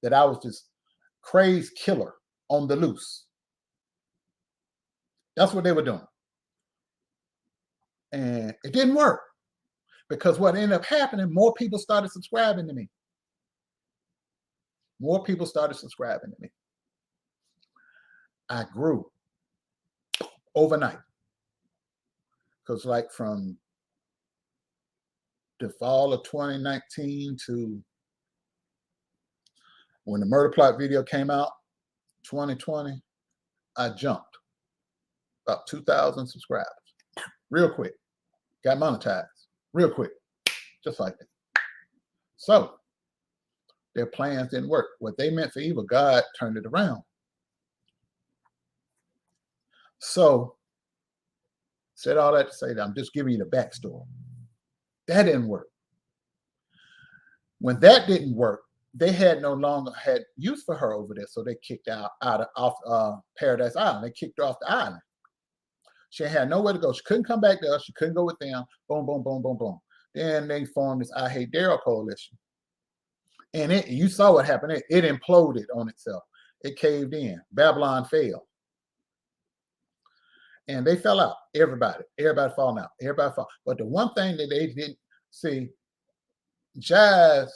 that I was this crazed killer on the loose. That's what they were doing. And it didn't work, because what ended up happening, more people started subscribing to me. More people started subscribing to me. I grew overnight. Because like from the fall of 2019 to when the murder plot video came out, 2020, I jumped about 2,000 subscribers real quick. Got monetized real quick, just like that. So their plans didn't work. What they meant for evil, God turned it around. So said all that to say that I'm just giving you the backstory. That didn't work. When that didn't work, they no longer had use for her over there, so they kicked her off Paradise Island. They kicked her off the island. She had nowhere to go. She couldn't come back to us. She couldn't go with them. Boom, boom, boom, boom, boom. Then they formed this I Hate Daryl coalition. And you saw what happened. It imploded on itself. It caved in. Babylon fell. And they fell out. Everybody falling out. Everybody fall. But the one thing that they didn't see, Jazz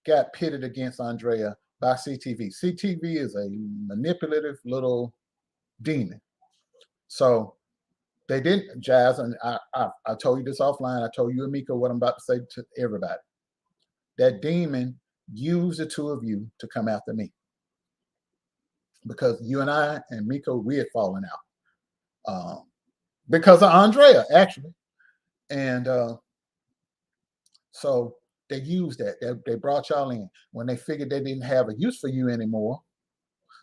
got pitted against Andrea by CTV. CTV is a manipulative little demon. So they didn't, Jazz, and I told you this offline. I told you and Mika what I'm about to say to everybody. That demon used the two of you to come after me because you and I and Mika, we had fallen out because of Andrea, actually. And so they used that. They brought y'all in. When they figured they didn't have a use for you anymore,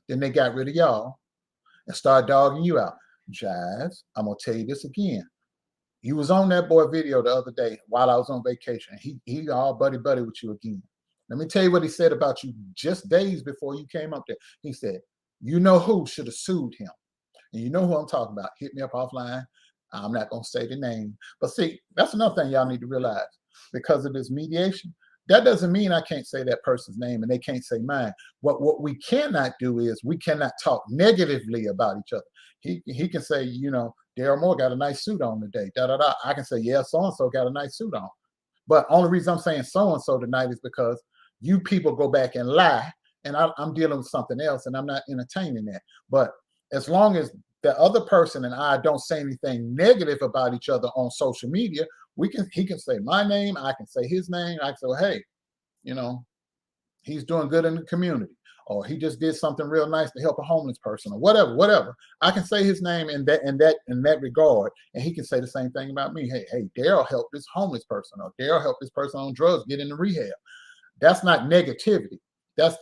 then they got rid of y'all and started dogging you out. Jazz, I'm going to tell you this again. You was on that boy video the other day while I was on vacation. He all buddy with you again. Let me tell you what he said about you just days before you came up there. He said, you know who should have sued him. And you know who I'm talking about. Hit me up offline. I'm not going to say the name. But see, that's another thing y'all need to realize. Because of this mediation, that doesn't mean I can't say that person's name and they can't say mine. What we cannot do is we cannot talk negatively about each other. He can say, you know, Daryl Moore got a nice suit on today. Da da da. I can say, yeah, so and so got a nice suit on. But only reason I'm saying so and so tonight is because you people go back and lie, and I'm dealing with something else, and I'm not entertaining that. But as long as the other person and I don't say anything negative about each other on social media, he can say my name, I can say his name, I can say, well, hey, you know, he's doing good in the community, or he just did something real nice to help a homeless person, or whatever. I can say his name in that regard, and he can say the same thing about me. Hey, Daryl helped this homeless person, or Daryl helped this person on drugs get into rehab. That's not negativity. That's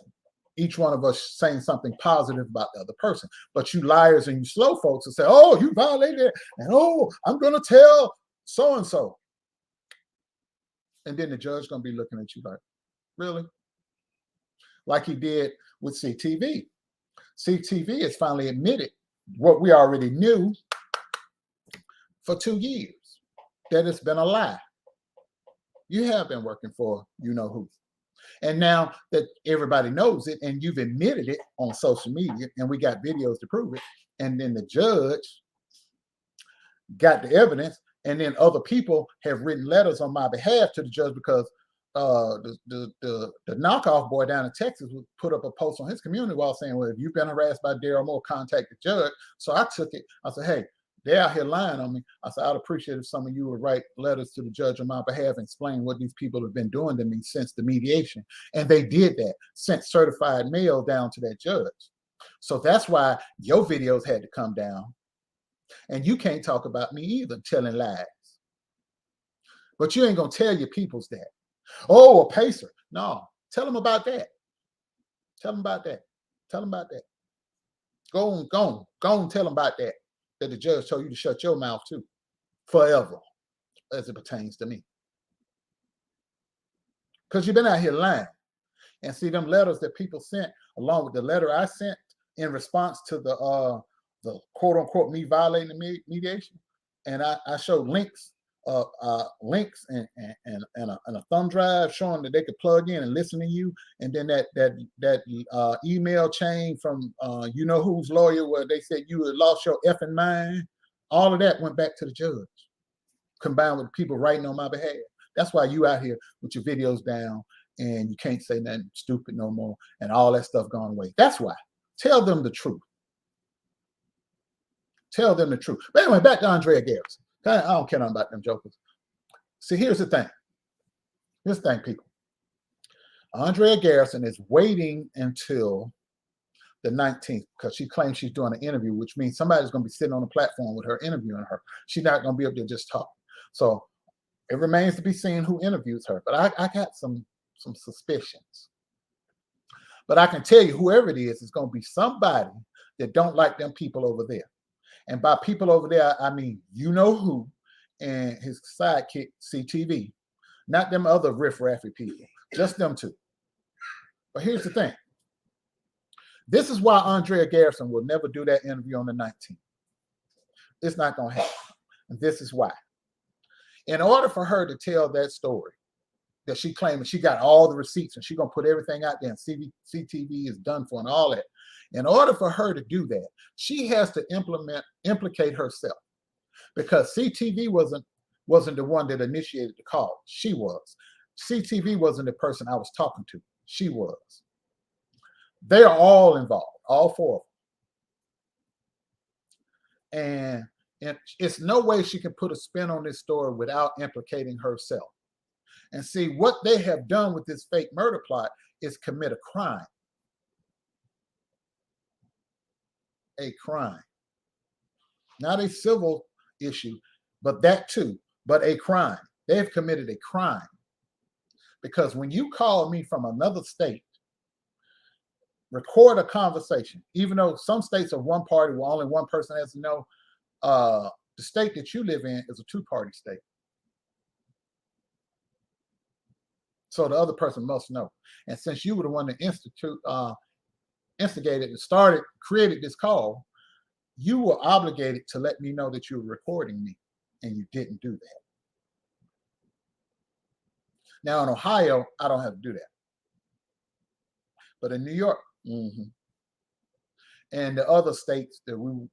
each one of us saying something positive about the other person. But you liars and you slow folks will say, oh, you violated it, and oh, I'm going to tell so-and-so. And then the judge going to be looking at you like, really? Like he did with CTV. CTV has finally admitted what we already knew for 2 years, that it's been a lie. You have been working for you know who. And now that everybody knows it and you've admitted it on social media and we got videos to prove it, and then the judge got the evidence, and then other people have written letters on my behalf to the judge because the knockoff boy down in Texas would put up a post on his community wall saying, well, if you've been harassed by Daryl Moore, contact the judge. So I took it. I said, hey, they're out here lying on me. I said, I'd appreciate if some of you would write letters to the judge on my behalf and explain what these people have been doing to me since the mediation. And they did that, sent certified mail down to that judge. So that's why your videos had to come down. And you can't talk about me either, telling lies. But you ain't going to tell your peoples that. Oh, a pacer. No, tell them about that. Tell them about that. Tell them about that. Go on, tell them about that. That the judge told you to shut your mouth too, forever, as it pertains to me. Because you've been out here lying. And see them letters that people sent, along with the letter I sent in response to the quote unquote me violating the mediation. And I showed links and a thumb drive showing that they could plug in and listen to you. And then that email chain from you know whose lawyer where they said you had lost your effing mind. All of that went back to the judge, combined with people writing on my behalf. That's why you out here with your videos down and you can't say nothing stupid no more and all that stuff gone away. That's why. Tell them the truth. Tell them the truth. But anyway, back to Andrea Garrison. I don't care nothing about them jokers. See, here's the thing. Here's the thing, people. Andrea Garrison is waiting until the 19th because she claims she's doing an interview, which means somebody's going to be sitting on the platform with her interviewing her. She's not going to be able to just talk. So it remains to be seen who interviews her. But I got some suspicions. But I can tell you, whoever it is going to be somebody that don't like them people over there. And by people over there, I mean you know who and his sidekick, CTV. Not them other riff-raffy people. Just them two. But here's the thing. This is why Andrea Garrison will never do that interview on the 19th. It's not going to happen. And this is why. In order for her to tell that story, that she claimed she got all the receipts and she's going to put everything out there and CTV is done for and all that. In order for her to do that, she has to implicate herself, because CTV wasn't the one that initiated the call. She was. CTV wasn't the person I was talking to. She was. They are all involved, all four of And it's no way she can put a spin on this story without implicating herself. And see, what they have done with this fake murder plot is commit a crime. A crime. Not a civil issue, but that too, but a crime. They have committed a crime. Because when you call me from another state, record a conversation, even though some states are one party where only one person has to know, the state that you live in is a two-party state. So the other person must know. And since you were the one that instigated and created this call, you were obligated to let me know that you were recording me, and you didn't do that. Now in Ohio, I don't have to do that. But in New York, and the other states that we,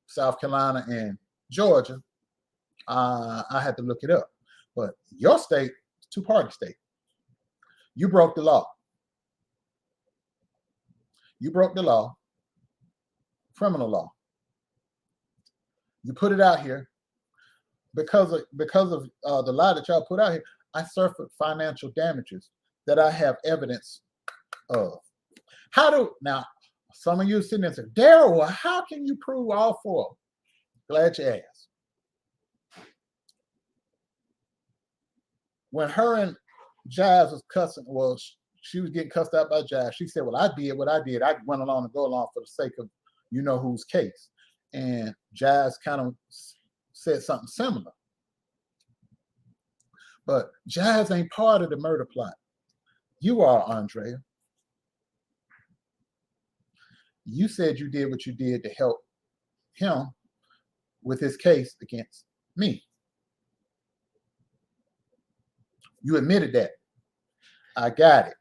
South Carolina and Georgia, I had to look it up. But your state, two-party state. You broke the law. You broke the law, criminal law. You put it out here because of the lie that y'all put out here. I suffered financial damages that I have evidence of. Now, some of you sitting there say, Daryl, how can you prove all four? Glad you asked. When her and Jives was cussing, well, she was getting cussed out by Jives. She said, well, I did what I did. I went along to go along for the sake of whose case. And Jives kind of said something similar. But Jives ain't part of the murder plot. You are, Andrea. You said you did what you did to help him with his case against me. You admitted that. I got it.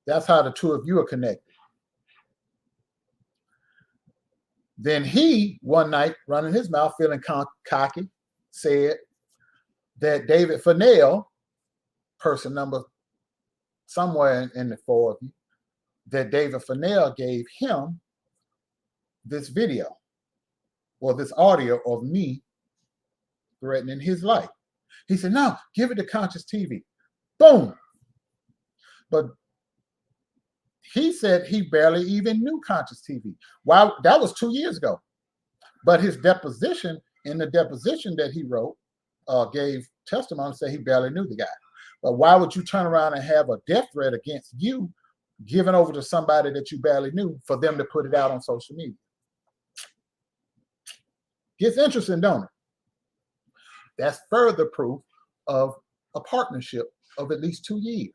That's how the two of you are connected. Then he, one night, running his mouth, feeling cocky, said that David Fennell, person number somewhere in the four of you, that David Fennell gave him this video or this audio of me threatening his life. He said, no, give it to Conscious TV. Boom. But he said he barely even knew Conscious TV. Wow, that was 2 years ago. But his deposition, in the deposition that he wrote, gave testimony, said he barely knew the guy. But why would you turn around and have a death threat against you given over to somebody that you barely knew for them to put it out on social media? Gets interesting, don't it? That's further proof of a partnership of at least 2 years.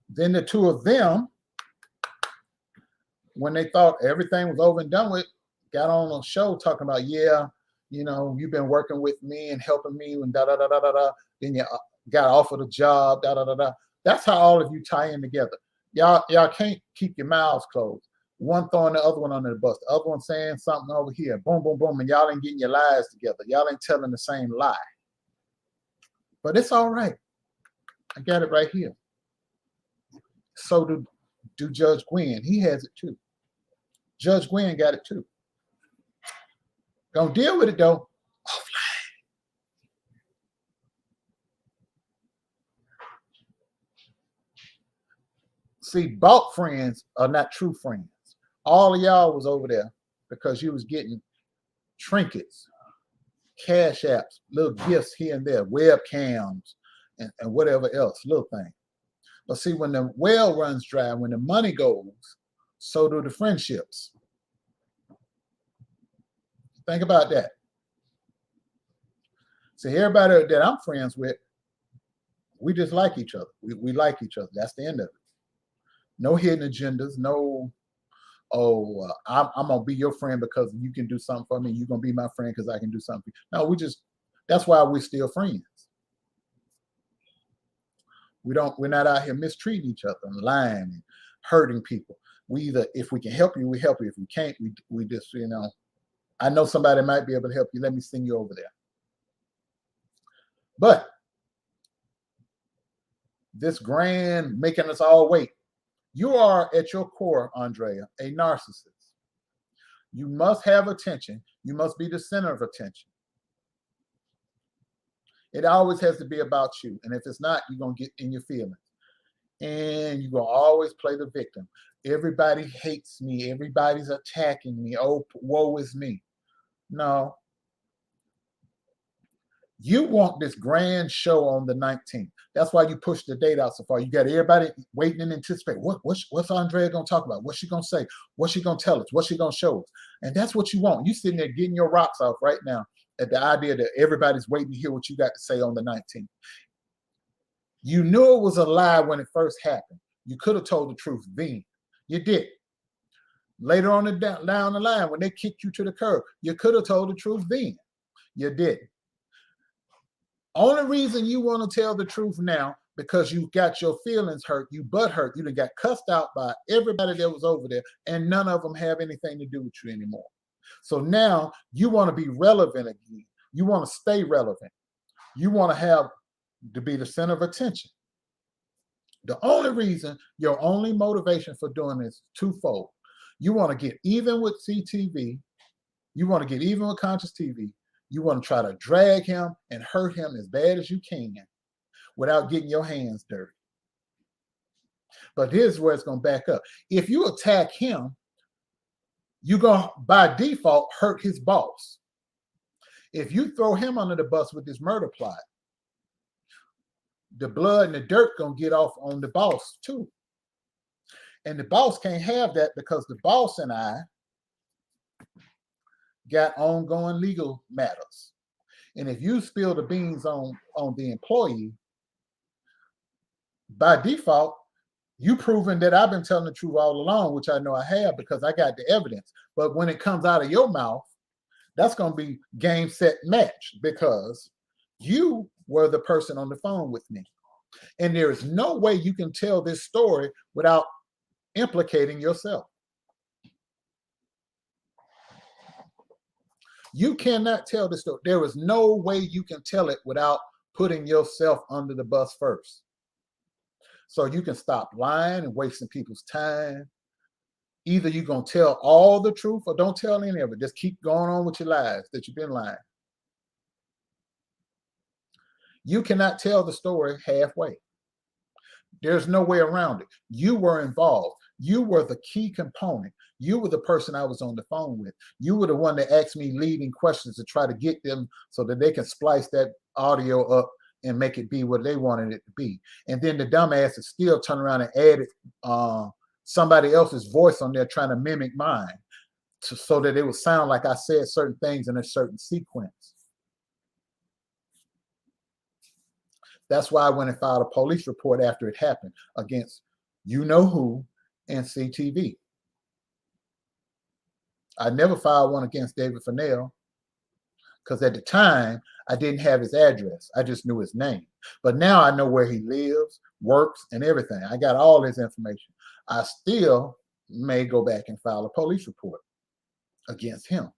Then the two of them, when they thought everything was over and done with, got on a show talking about, yeah, you've been working with me and helping me and da da da da da da. Then you got offered a job, da da da da. That's how all of you tie in together. Y'all can't keep your mouths closed. One throwing the other one under the bus, the other one saying something over here, boom, boom, boom, and y'all ain't getting your lies together. Y'all ain't telling the same lie. But it's all right. I got it right here. So do Judge Gwynn. He has it too. Judge Gwynn got it too. Don't deal with it though. Offline. See, bought friends are not true friends. All of y'all was over there because you was getting trinkets, cash apps, little gifts here and there, webcams, and whatever else, little thing. But see, when the well runs dry, when the money goes, so do the friendships. Think about that. See, everybody that I'm friends with, we just like each other. We like each other. That's the end of it. No hidden agendas. No, I'm going to be your friend because you can do something for me. You're going to be my friend because I can do something. No, that's why we're still friends. We're not out here mistreating each other and lying and hurting people. We either, if we can help you, we help you. If we can't, we just, I know somebody might be able to help you. Let me send you over there. But this grand making us all wait. You are at your core, Andrea, a narcissist. You must have attention. You must be the center of attention. It always has to be about you. And if it's not, you're going to get in your feelings. And you're going to always play the victim. Everybody hates me. Everybody's attacking me. Oh, woe is me. No. You want this grand show on the 19th. That's why you push the date out so far. You got everybody waiting and anticipate. What's Andrea going to talk about? What's she going to say? What's she going to tell us? What's she going to show us? And that's what you want. You sitting there getting your rocks off right now at the idea that everybody's waiting to hear what you got to say on the 19th. You knew it was a lie when it first happened. You could have told the truth then. You did. Later on down the line, when they kicked you to the curb, you could have told the truth then. You didn't. Only reason you want to tell the truth now, because you got your feelings hurt, you butt hurt, you done got cussed out by everybody that was over there, and none of them have anything to do with you anymore. So now you want to be relevant again. You want to stay relevant. You want to have to be the center of attention. The only reason, your only motivation for doing this is twofold. You want to get even with CTV. You want to get even with Conscious TV. You want to try to drag him and hurt him as bad as you can without getting your hands dirty. But here's where it's going to back up. If you attack him, you're going to, by default, hurt his boss. If you throw him under the bus with this murder plot, the blood and the dirt going to get off on the boss too. And the boss can't have that, because the boss and I got ongoing legal matters. And if you spill the beans on the employee, by default, you proving that I've been telling the truth all along, which I know I have because I got the evidence. But when it comes out of your mouth, that's going to be game, set, match, because you were the person on the phone with me. And there is no way you can tell this story without implicating yourself. You cannot tell this story. There is no way you can tell it without putting yourself under the bus first. So you can stop lying and wasting people's time. Either you're going to tell all the truth or don't tell any of it. Just keep going on with your lies that you've been lying. You cannot tell the story halfway. There's no way around it. You were involved. You were the key component. You were the person I was on the phone with. You were the one that asked me leading questions to try to get them so that they can splice that audio up and make it be what they wanted it to be. And then the dumbasses still turn around and added somebody else's voice on there trying to mimic mine so that it would sound like I said certain things in a certain sequence. That's why I went and filed a police report after it happened against you know who and CTV. I never filed one against David Fennell because at the time I didn't have his address. I just knew his name. But now I know where he lives, works, and everything. I got all his information. I still may go back and file a police report against him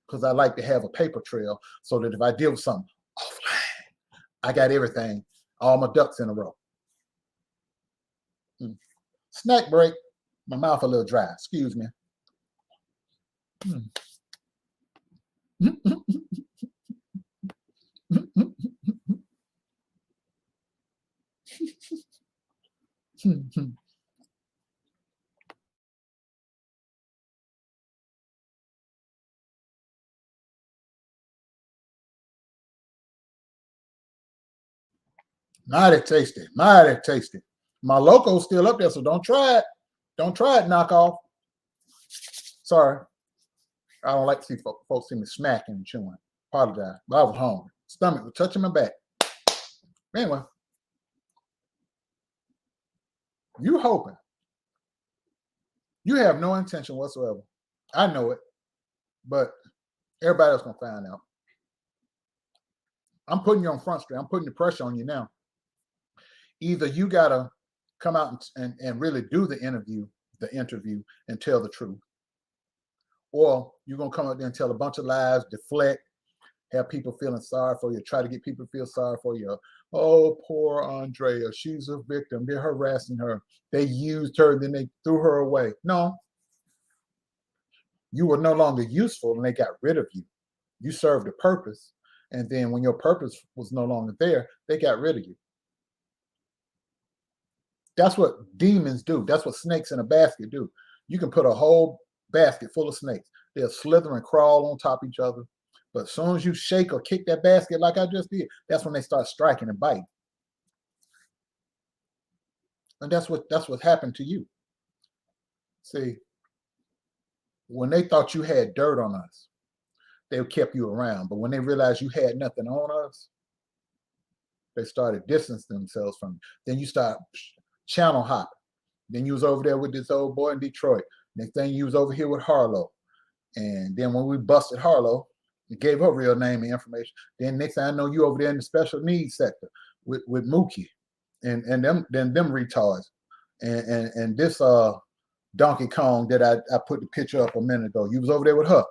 because I like to have a paper trail so that if I deal with something offline, I got everything, all my ducks in a row. Snack break. My mouth a little dry. Excuse me. Mighty tasty. Mighty tasty. My loco's still up there, so don't try it. Don't try it, knockoff. Sorry. I don't like to see folks see me smacking and chewing. Apologize. But I was hungry. Stomach was touching my back. Anyway. You hoping. You have no intention whatsoever. I know it. But everybody else going to find out. I'm putting you on Front Street. I'm putting the pressure on you now. Either you got to come out and really do the interview and tell the truth. Or you're going to come out there and tell a bunch of lies, deflect, have people feeling sorry for you, try to get people to feel sorry for you. Oh, poor Andrea, she's a victim. They're harassing her. They used her, then they threw her away. No. You were no longer useful and they got rid of you. You served a purpose. And then when your purpose was no longer there, they got rid of you. That's what demons do. That's what snakes in a basket do. You can put a whole basket full of snakes. They'll slither and crawl on top of each other. But as soon as you shake or kick that basket like I just did, that's when they start striking and biting. And that's what happened to you. See, when they thought you had dirt on us, they kept you around. But when they realized you had nothing on us, they started distancing themselves from you. Then you start channel hopping. Then you was over there with this old boy in Detroit. Next thing you was over here with Harlow. And then when we busted Harlow, we gave her real name and information. Then next thing I know, you over there in the special needs sector with Mookie and them retards. And this Donkey Kong that I put the picture up a minute ago. You was over there with her.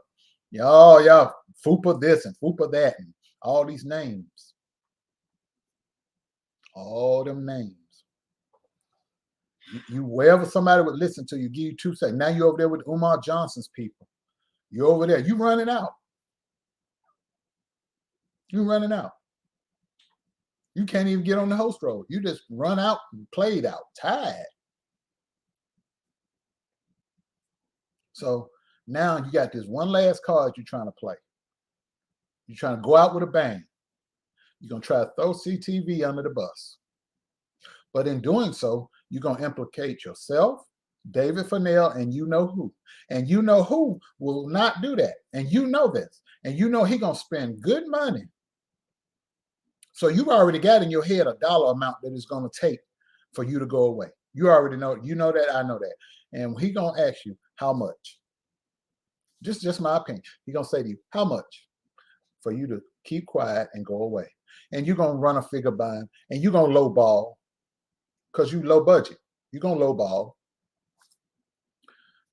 Y'all Fupa this and Fupa that and all these names. All them names. You wherever somebody would listen to you, give you 2 seconds. Now you're over there with Umar Johnson's people. You're over there. You running out. You running out. You can't even get on the host road. You just run out and played out, tired. So now you got this one last card you're trying to play. You're trying to go out with a bang. You're going to try to throw CTV under the bus. But in doing so, you're going to implicate yourself, David Fennell, and you know who. And you know who will not do that. And you know this. And you know he's going to spend good money. So you've already got in your head a dollar amount that it's going to take for you to go away. You already know. You know that. I know that. And he's going to ask you, how much? Just my opinion. He's going to say to you, how much for you to keep quiet and go away? And you're going to run a figure by him. And you're going to lowball because you low budget. You're going to lowball.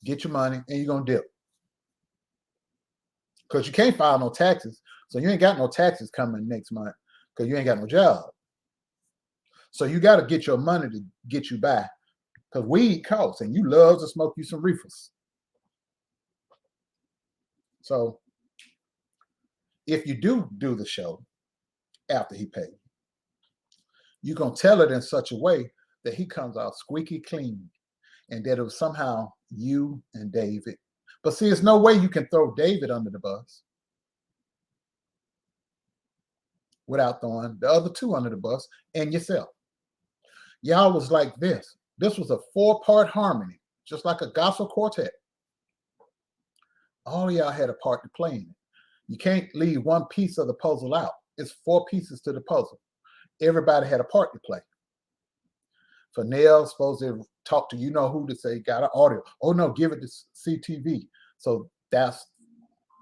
Get your money and you're going to dip. Because you can't file no taxes. So you ain't got no taxes coming next month because you ain't got no job. So you got to get your money to get you by because weed costs and you love to smoke you some reefers. So if you do the show after he paid, you're going to tell it in such a way that he comes out squeaky clean and that it was somehow you and David. But see, there's no way you can throw David under the bus without throwing the other two under the bus and yourself. Y'all was like this. This was a 4-part harmony, just like a gospel quartet. All y'all had a part to play in it. You can't leave one piece of the puzzle out. It's 4 pieces to the puzzle. Everybody had a part to play. Fennell's supposed to talk to you know who to say, got an audio. Oh no, give it to CTV. So that's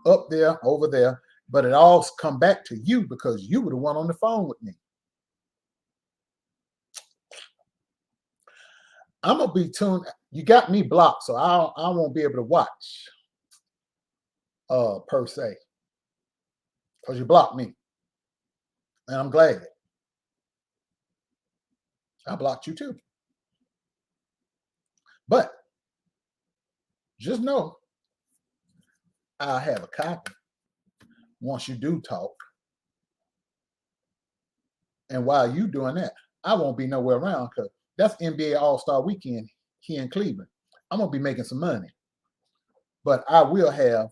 up there, over there. But it all come back to you because you were the one on the phone with me. I'm gonna be tuned. You got me blocked, so I won't be able to watch. Per se, because you blocked me, and I'm glad. I blocked you too. But just know I'll have a copy once you do talk. And while you doing that, I won't be nowhere around because that's NBA All-Star Weekend here in Cleveland. I'm gonna be making some money, but I will have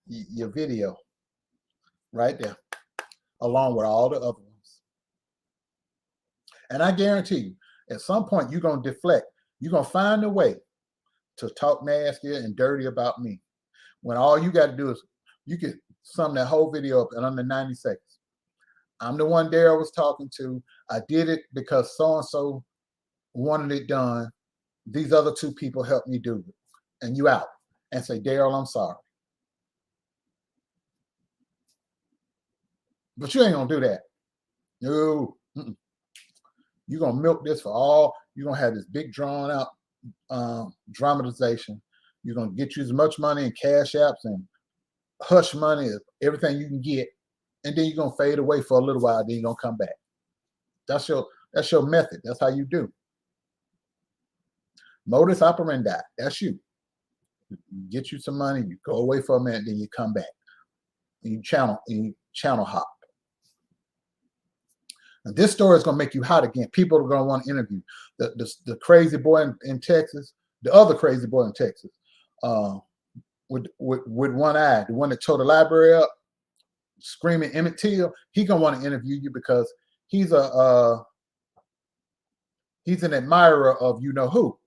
your video right there, along with all the other ones. And I guarantee you, at some point, you're going to deflect. You're going to find a way to talk nasty and dirty about me. When all you got to do is, you can sum that whole video up in under 90 seconds. I'm the one Daryl was talking to. I did it because so-and-so wanted it done. These other 2 people helped me do it. And you out. And say, Daryl, I'm sorry. But you ain't gonna do that. No. You're gonna milk this for all. You're gonna have this big drawn out dramatization. You're gonna get you as much money in cash apps and hush money, everything you can get, and then you're gonna fade away for a little while. Then you're gonna come back. That's your method. That's how you do. Modus operandi. That's you. You get you some money, you go away for a minute, then you come back. And you channel hop. And this story is going to make you hot again. People are going to want to interview the crazy boy in Texas, the other crazy boy in Texas, with one eye, the one that tore the library up, screaming Emmett Till. He's going to want to interview you because he's an admirer of you know who.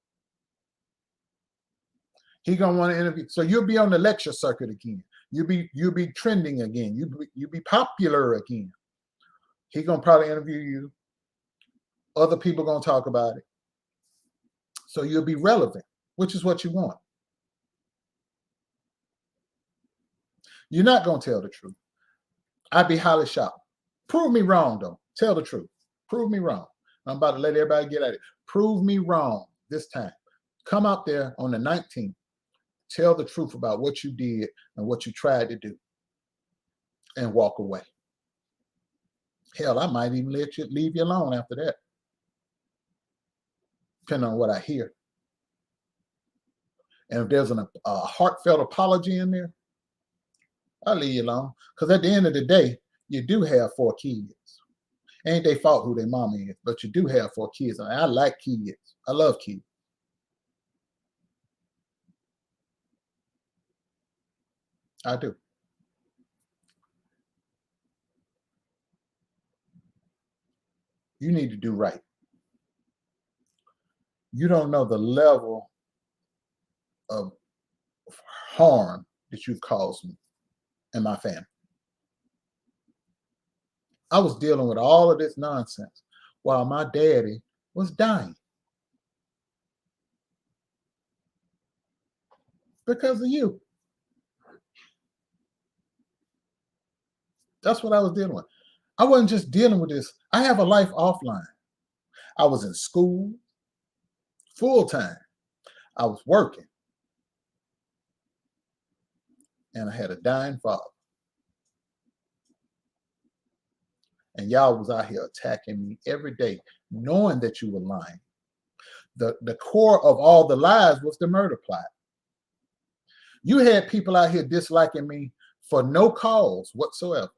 He's going to want to interview. So you'll be on the lecture circuit again. You'll be trending again. You'll be popular again. He's going to probably interview you. Other people are going to talk about it. So you'll be relevant, which is what you want. You're not going to tell the truth. I'd be highly shocked. Prove me wrong, though. Tell the truth. Prove me wrong. I'm about to let everybody get at it. Prove me wrong this time. Come out there on the 19th. Tell the truth about what you did and what you tried to do. And walk away. Hell, I might even leave you alone after that. Depending on what I hear. And if there's a heartfelt apology in there, I'll leave you alone. Because at the end of the day, you do have 4 kids. Ain't they fault who their mama is, but you do have 4 kids. And I like kids. I love kids. I do. You need to do right. You don't know the level of harm that you've caused me and my family. I was dealing with all of this nonsense while my daddy was dying. Because of you. That's what I was dealing with. I wasn't just dealing with this. I have a life offline. I was in school full time. I was working. And I had a dying father. And y'all was out here attacking me every day, knowing that you were lying. The core of all the lies was the murder plot. You had people out here disliking me for no cause whatsoever.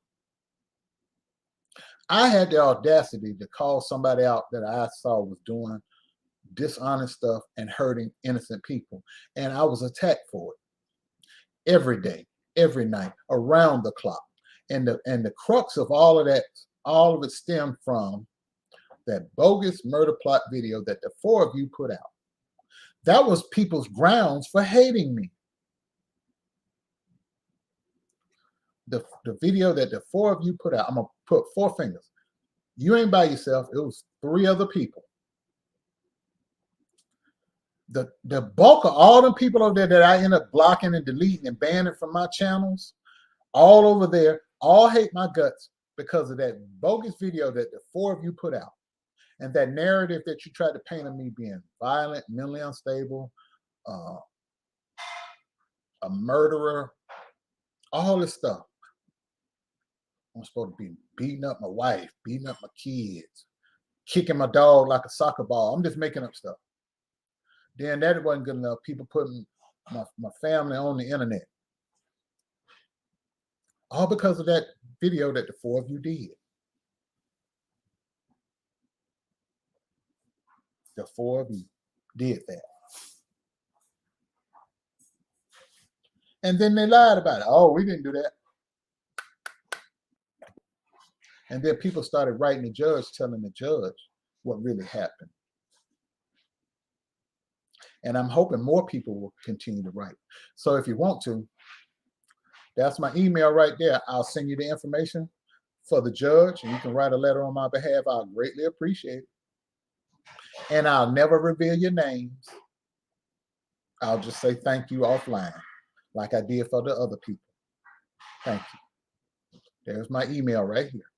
I had the audacity to call somebody out that I saw was doing dishonest stuff and hurting innocent people. And I was attacked for it every day, every night, around the clock. And the crux of all of that, all of it stemmed from that bogus murder plot video that the 4 of you put out. That was people's grounds for hating me. The video that the 4 of you put out, I'm going to put 4 fingers. You ain't by yourself. It was 3 other people. The bulk of all the people over there that I end up blocking and deleting and banning from my channels, all over there, all hate my guts because of that bogus video that the 4 of you put out. And that narrative that you tried to paint of me being violent, mentally unstable, a murderer, all this stuff. I'm supposed to be beating up my wife, beating up my kids, kicking my dog like a soccer ball. I'm just making up stuff. Then that wasn't good enough. People putting my family on the internet. All because of that video that the 4 of you did. The 4 of you did that. And then they lied about it. Oh, we didn't do that. And then people started writing the judge, telling the judge what really happened. And I'm hoping more people will continue to write. So if you want to, that's my email right there. I'll send you the information for the judge, and you can write a letter on my behalf. I'll greatly appreciate it. And I'll never reveal your names. I'll just say thank you offline, like I did for the other people. Thank you. There's my email right here.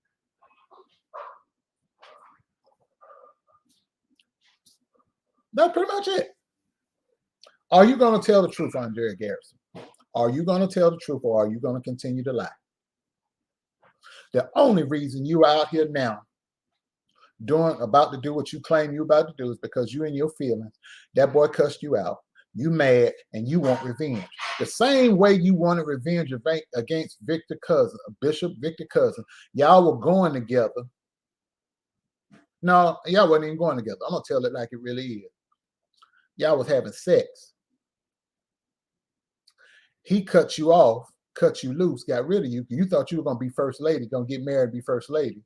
That's pretty much it. Are you going to tell the truth, Andrea Garrison? Are you going to tell the truth, or are you going to continue to lie? The only reason you are out here now about to do what you claim you're about to do is because you in your feelings. That boy cussed you out. You mad and you want revenge. The same way you wanted revenge against Victor Cousin, Bishop Victor Cousin. Y'all were going together. No, y'all wasn't even going together. I'm gonna tell it like it really is. Y'all was having sex. He cut you off, cut you loose, got rid of you. You thought you were gonna be first lady, gonna get married, be first lady.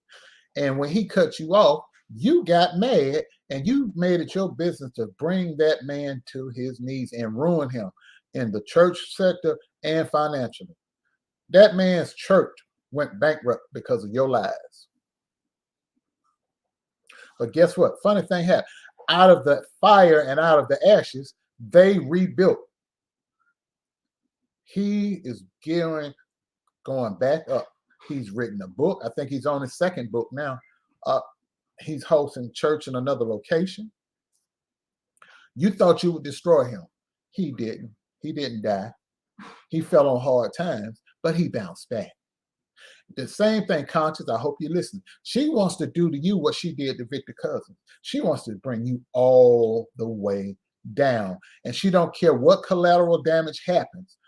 And when he cut you off, you got mad and you made it your business to bring that man to his knees and ruin him in the church sector and financially. That man's church went bankrupt because of your lies. But guess what? Funny thing happened. Out of the fire and out of the ashes, they rebuilt. He is going back up. He's written a book. I think he's on his second book now. He's hosting church in another location. You thought you would destroy him. He didn't. He didn't die. He fell on hard times, but he bounced back. The same thing, Conscious, I hope you listen. She wants to do to you what she did to Victor Cousins. She wants to bring you all the way down. And she don't care what collateral damage happens.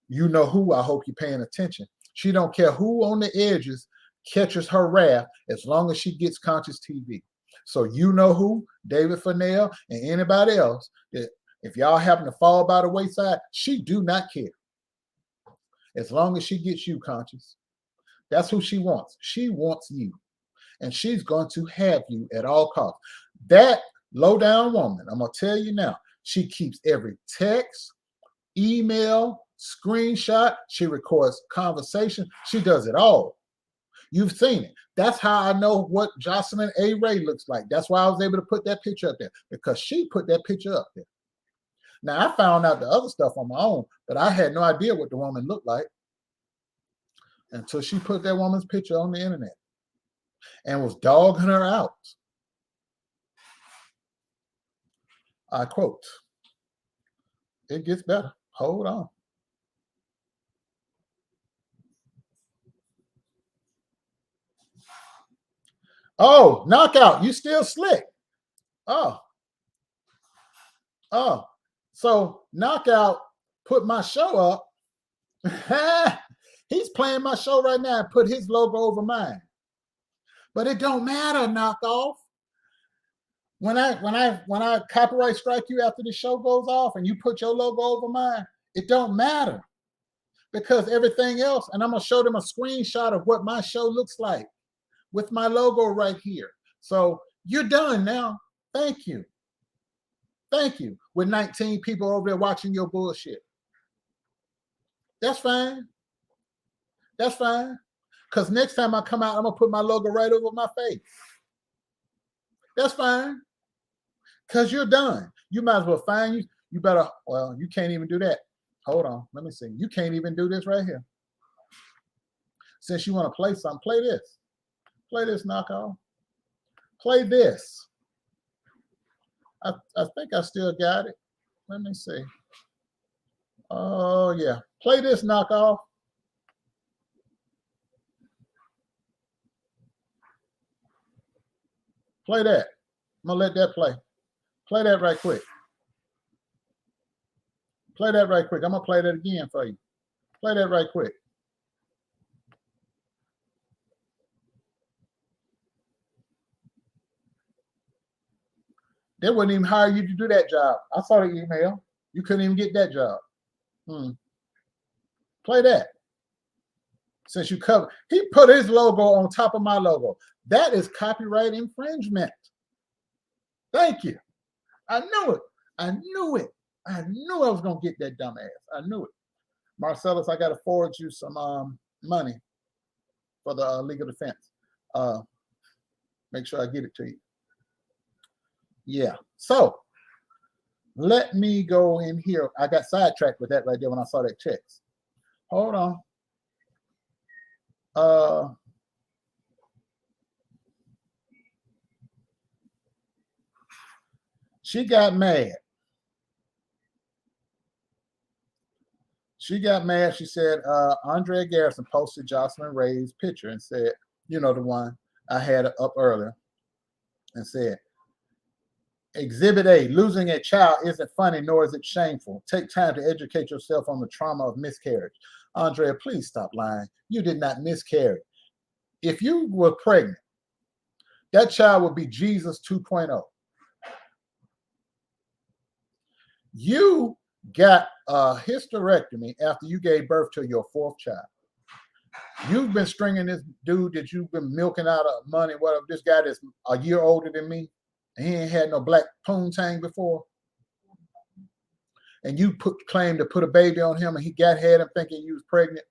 You know who, I hope you're paying attention. She don't care who on the edges catches her wrath as long as she gets Conscious TV. So you know who, David Fennell and anybody else, that if y'all happen to fall by the wayside, she do not care. As long as she gets you, Conscious. That's who she wants. She wants you. And she's going to have you at all costs. That low-down woman, I'm going to tell you now, she keeps every text, email, screenshot. She records conversation. She does it all. You've seen it. That's how I know what Jocelyn A. Ray looks like. That's why I was able to put that picture up there, because she put that picture up there. Now, I found out the other stuff on my own, but I had no idea what the woman looked like until she put that woman's picture on the internet and was dogging her out. I quote, "It gets better. Hold on." Oh, Knockout, you still slick. Oh. So Knockout put my show up. He's playing my show right now and put his logo over mine. But it don't matter, Knockoff. When I copyright strike you after the show goes off and you put your logo over mine, it don't matter. Because everything else, and I'm gonna show them a screenshot of what my show looks like with my logo right here. So you're done now. Thank you. Thank you. With 19 people over there watching your bullshit. That's fine. That's fine. Because next time I come out, I'm going to put my logo right over my face. That's fine. Because you're done. You might as well find you. You better, well, you can't even do that. Hold on. Let me see. You can't even do this right here. Since you want to play something, play this. Play this, Knockoff. Play this. I think I still got it. Let me see. Oh, yeah. Play this, Knockoff. Play that. I'm going to let that play. Play that right quick. Play that right quick. I'm going to play that again for you. Play that right quick. They wouldn't even hire you to do that job. I saw the email. You couldn't even get that job. Play that. Since you cover, he put his logo on top of my logo. That is copyright infringement. Thank you. I knew it. I knew it. I knew I was going to get that dumbass. I knew it. Marcellus, I got to forward you some money for the legal defense. Make sure I get it to you. Yeah. So let me go in here. I got sidetracked with that right there when I saw that text. Hold on. She got mad. She got mad. She said, Andrea Garrison posted Jocelyn Ray's picture and said, you know, the one I had up earlier, and said, Exhibit A, losing a child isn't funny, nor is it shameful. Take time to educate yourself on the trauma of miscarriage. Andrea, please stop lying. You did not miscarry. If you were pregnant, that child would be Jesus 2.0. You got a hysterectomy after you gave birth to your fourth child. You've been stringing this dude that you've been milking out of money, whatever, this guy that's a year older than me, and he ain't had no black poontang before. And you claimed to put a baby on him, and he had him thinking you was pregnant.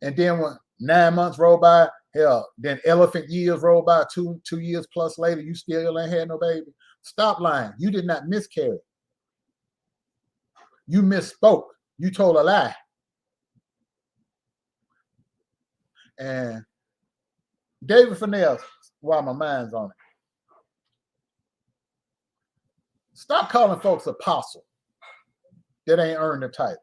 And then when 9 months rolled by, hell, then elephant years rolled by, two years plus later, you still ain't had no baby. Stop lying. You did not miscarry. You misspoke. You told a lie. And David Fennell, while my mind's on it, stop calling folks apostle that ain't earned the title.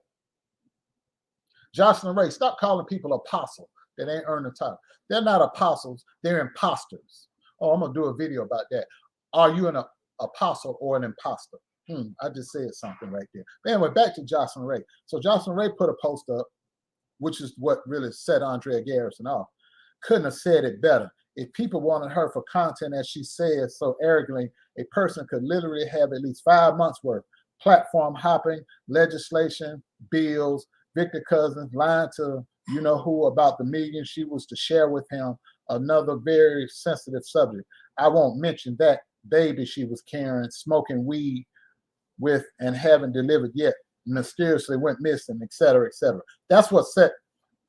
Jocelyn Ray, stop calling people apostle that ain't earned the title. They're not apostles, they're imposters. Oh, I'm gonna do a video about that. Are you an apostle or an imposter? I just said something right there. But anyway, back to Jocelyn Ray. So Jocelyn Ray put a post up, which is what really set Andrea Garrison off. Couldn't have said it better. If people wanted her for content, as she says so arrogantly, a person could literally have at least 5 months worth. Platform hopping, legislation, bills, Victor Cousins lying to you know who about the million she was to share with him, another very sensitive subject. I won't mention that baby she was carrying, smoking weed with, and haven't delivered yet, mysteriously went missing, etc., etc. That's what set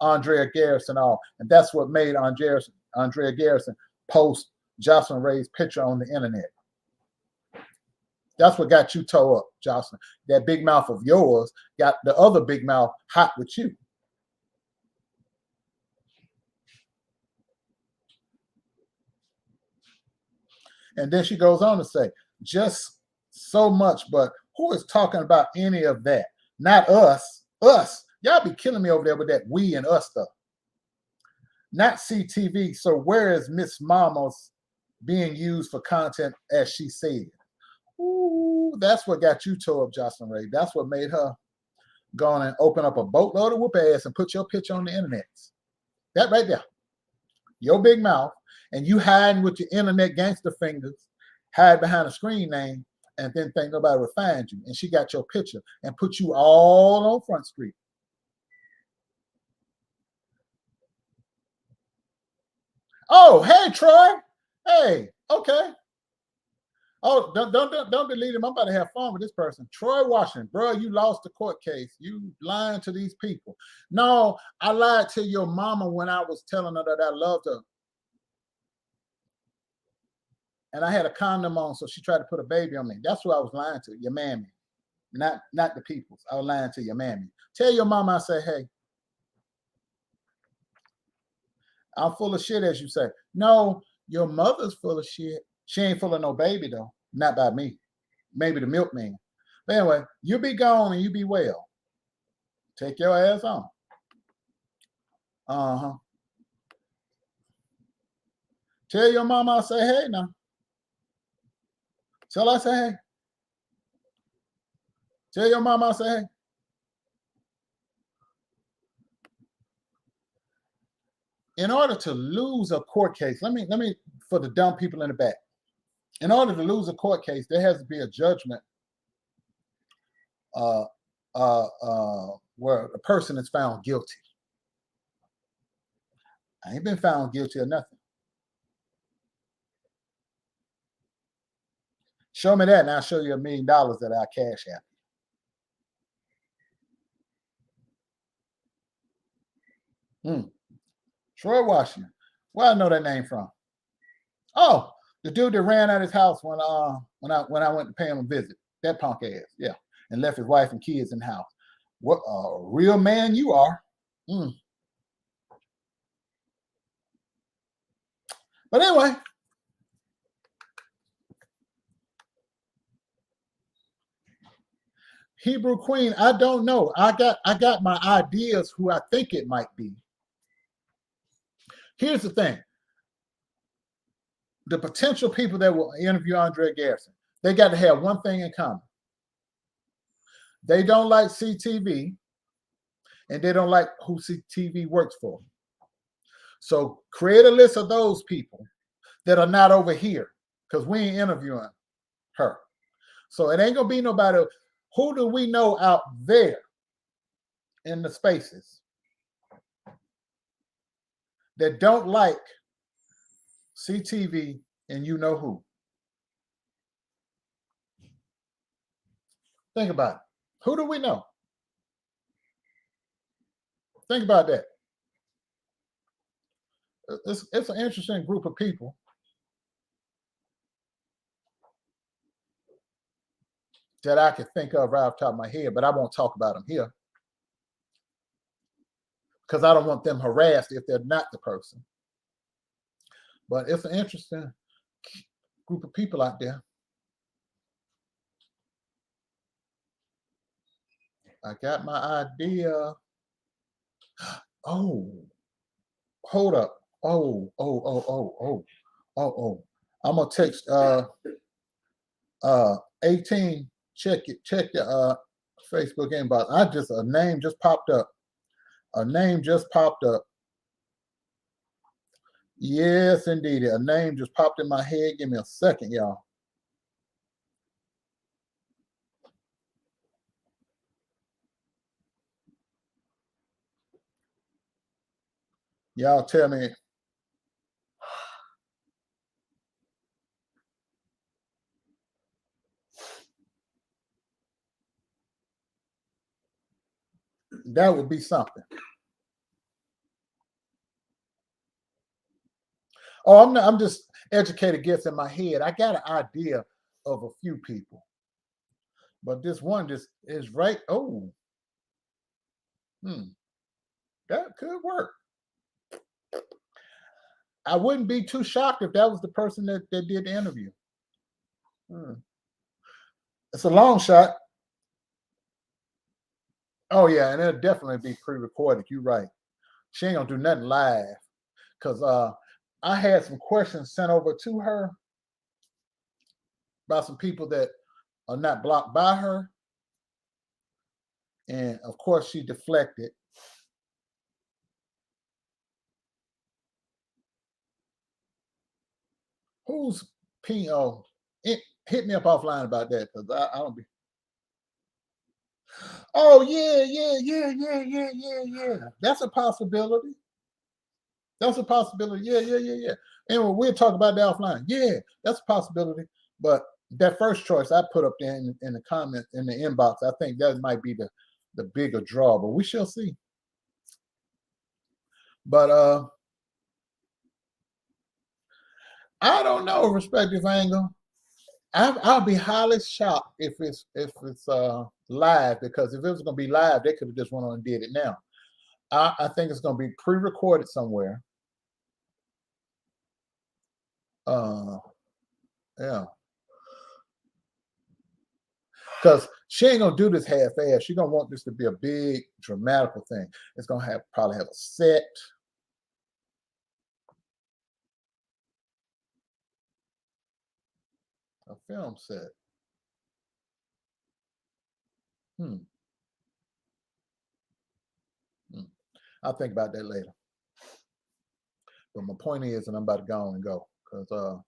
Andrea Garrison off, and that's what made Andrea Garrison post Jocelyn Ray's picture on the internet. That's what got you toe up, Jocelyn. That big mouth of yours got the other big mouth hot with you. And then she goes on to say, just so much, but who is talking about any of that? Not us. Us. Y'all be killing me over there with that we and us stuff. Not CTV. So where is Miss Mama's being used for content, as she said? Ooh, that's what got you toe up, Jocelyn Ray. That's what made her go on and open up a boatload of whoop ass and put your picture on the internet. That right there. Your big mouth, and you hiding with your internet gangster fingers, hide behind a screen name, and then think nobody would find you. And she got your picture and put you all on Front Street. Oh, hey, Troy. Hey, okay. Oh, don't delete him. I'm about to have fun with this person. Troy Washington, bro, you lost the court case. You lying to these people. No, I lied to your mama when I was telling her that I loved her. And I had a condom on, so she tried to put a baby on me. That's who I was lying to, your mammy. Not the people's. I was lying to your mammy. Tell your mama I say, hey, I'm full of shit, as you say. No, your mother's full of shit. She ain't full of no baby, though. Not by me. Maybe the milkman. But anyway, you be gone and you be well. Take your ass on. Uh-huh. Tell your mama I say, hey, now. Tell her I say, hey. Tell your mama I say, hey. In order to lose a court case, let me for the dumb people in the back. In order to lose a court case, there has to be a judgment where a person is found guilty. I ain't been found guilty of nothing. Show me that, and I'll show you $1 million that I cash out. Troy Washington. Where I know that name from? Oh, the dude that ran out of his house when I went to pay him a visit. That punk ass, yeah, and left his wife and kids in the house. What a real man you are. But anyway, Hebrew Queen, I don't know. I got my ideas who I think it might be. Here's the thing. The potential people that will interview Andrea Garrison, they got to have one thing in common. They don't like CTV, and they don't like who CTV works for. So create a list of those people that are not over here, because we ain't interviewing her. So it ain't gonna be nobody. Who do we know out there in the spaces that don't like CTV and you know who? Think about it. Who do we know? Think about that. It's an interesting group of people. That I could think of right off the top of my head, but I won't talk about them here because I don't want them harassed if they're not the person. But it's an interesting group of people out there. I got my idea. Oh, hold up. Oh. I'm gonna text 18. Check the Facebook inbox. A name just popped up. A name just popped up. Yes, indeed. A name just popped in my head. Give me a second, y'all. Y'all tell me. That would be something. Oh, I'm just educated guess in my head. I got an idea of a few people. But this one just is right. Oh. That could work. I wouldn't be too shocked if that was the person that did the interview. It's a long shot. Oh yeah, and it'll definitely be pre-recorded. You're right. She ain't gonna do nothing live. Cause I had some questions sent over to her about some people that are not blocked by her. And of course she deflected. Who's PO? Hit me up offline about that because I don't be. Oh yeah. That's a possibility. That's a possibility. Yeah. Anyway, we'll talk about that offline. Yeah, that's a possibility. But that first choice I put up there in the comment in the inbox, I think that might be the bigger draw, but we shall see. But I don't know, respective angle. I'll be highly shocked if it's live, because if it was going to be live, they could have just went on and did it now. I think it's going to be pre-recorded somewhere. Yeah. Because she ain't gonna do this half-ass. She's gonna want this to be a big dramatical thing. It's gonna probably have a set. A film set. I'll think about that later. But my point is, and I'm about to go on and go, because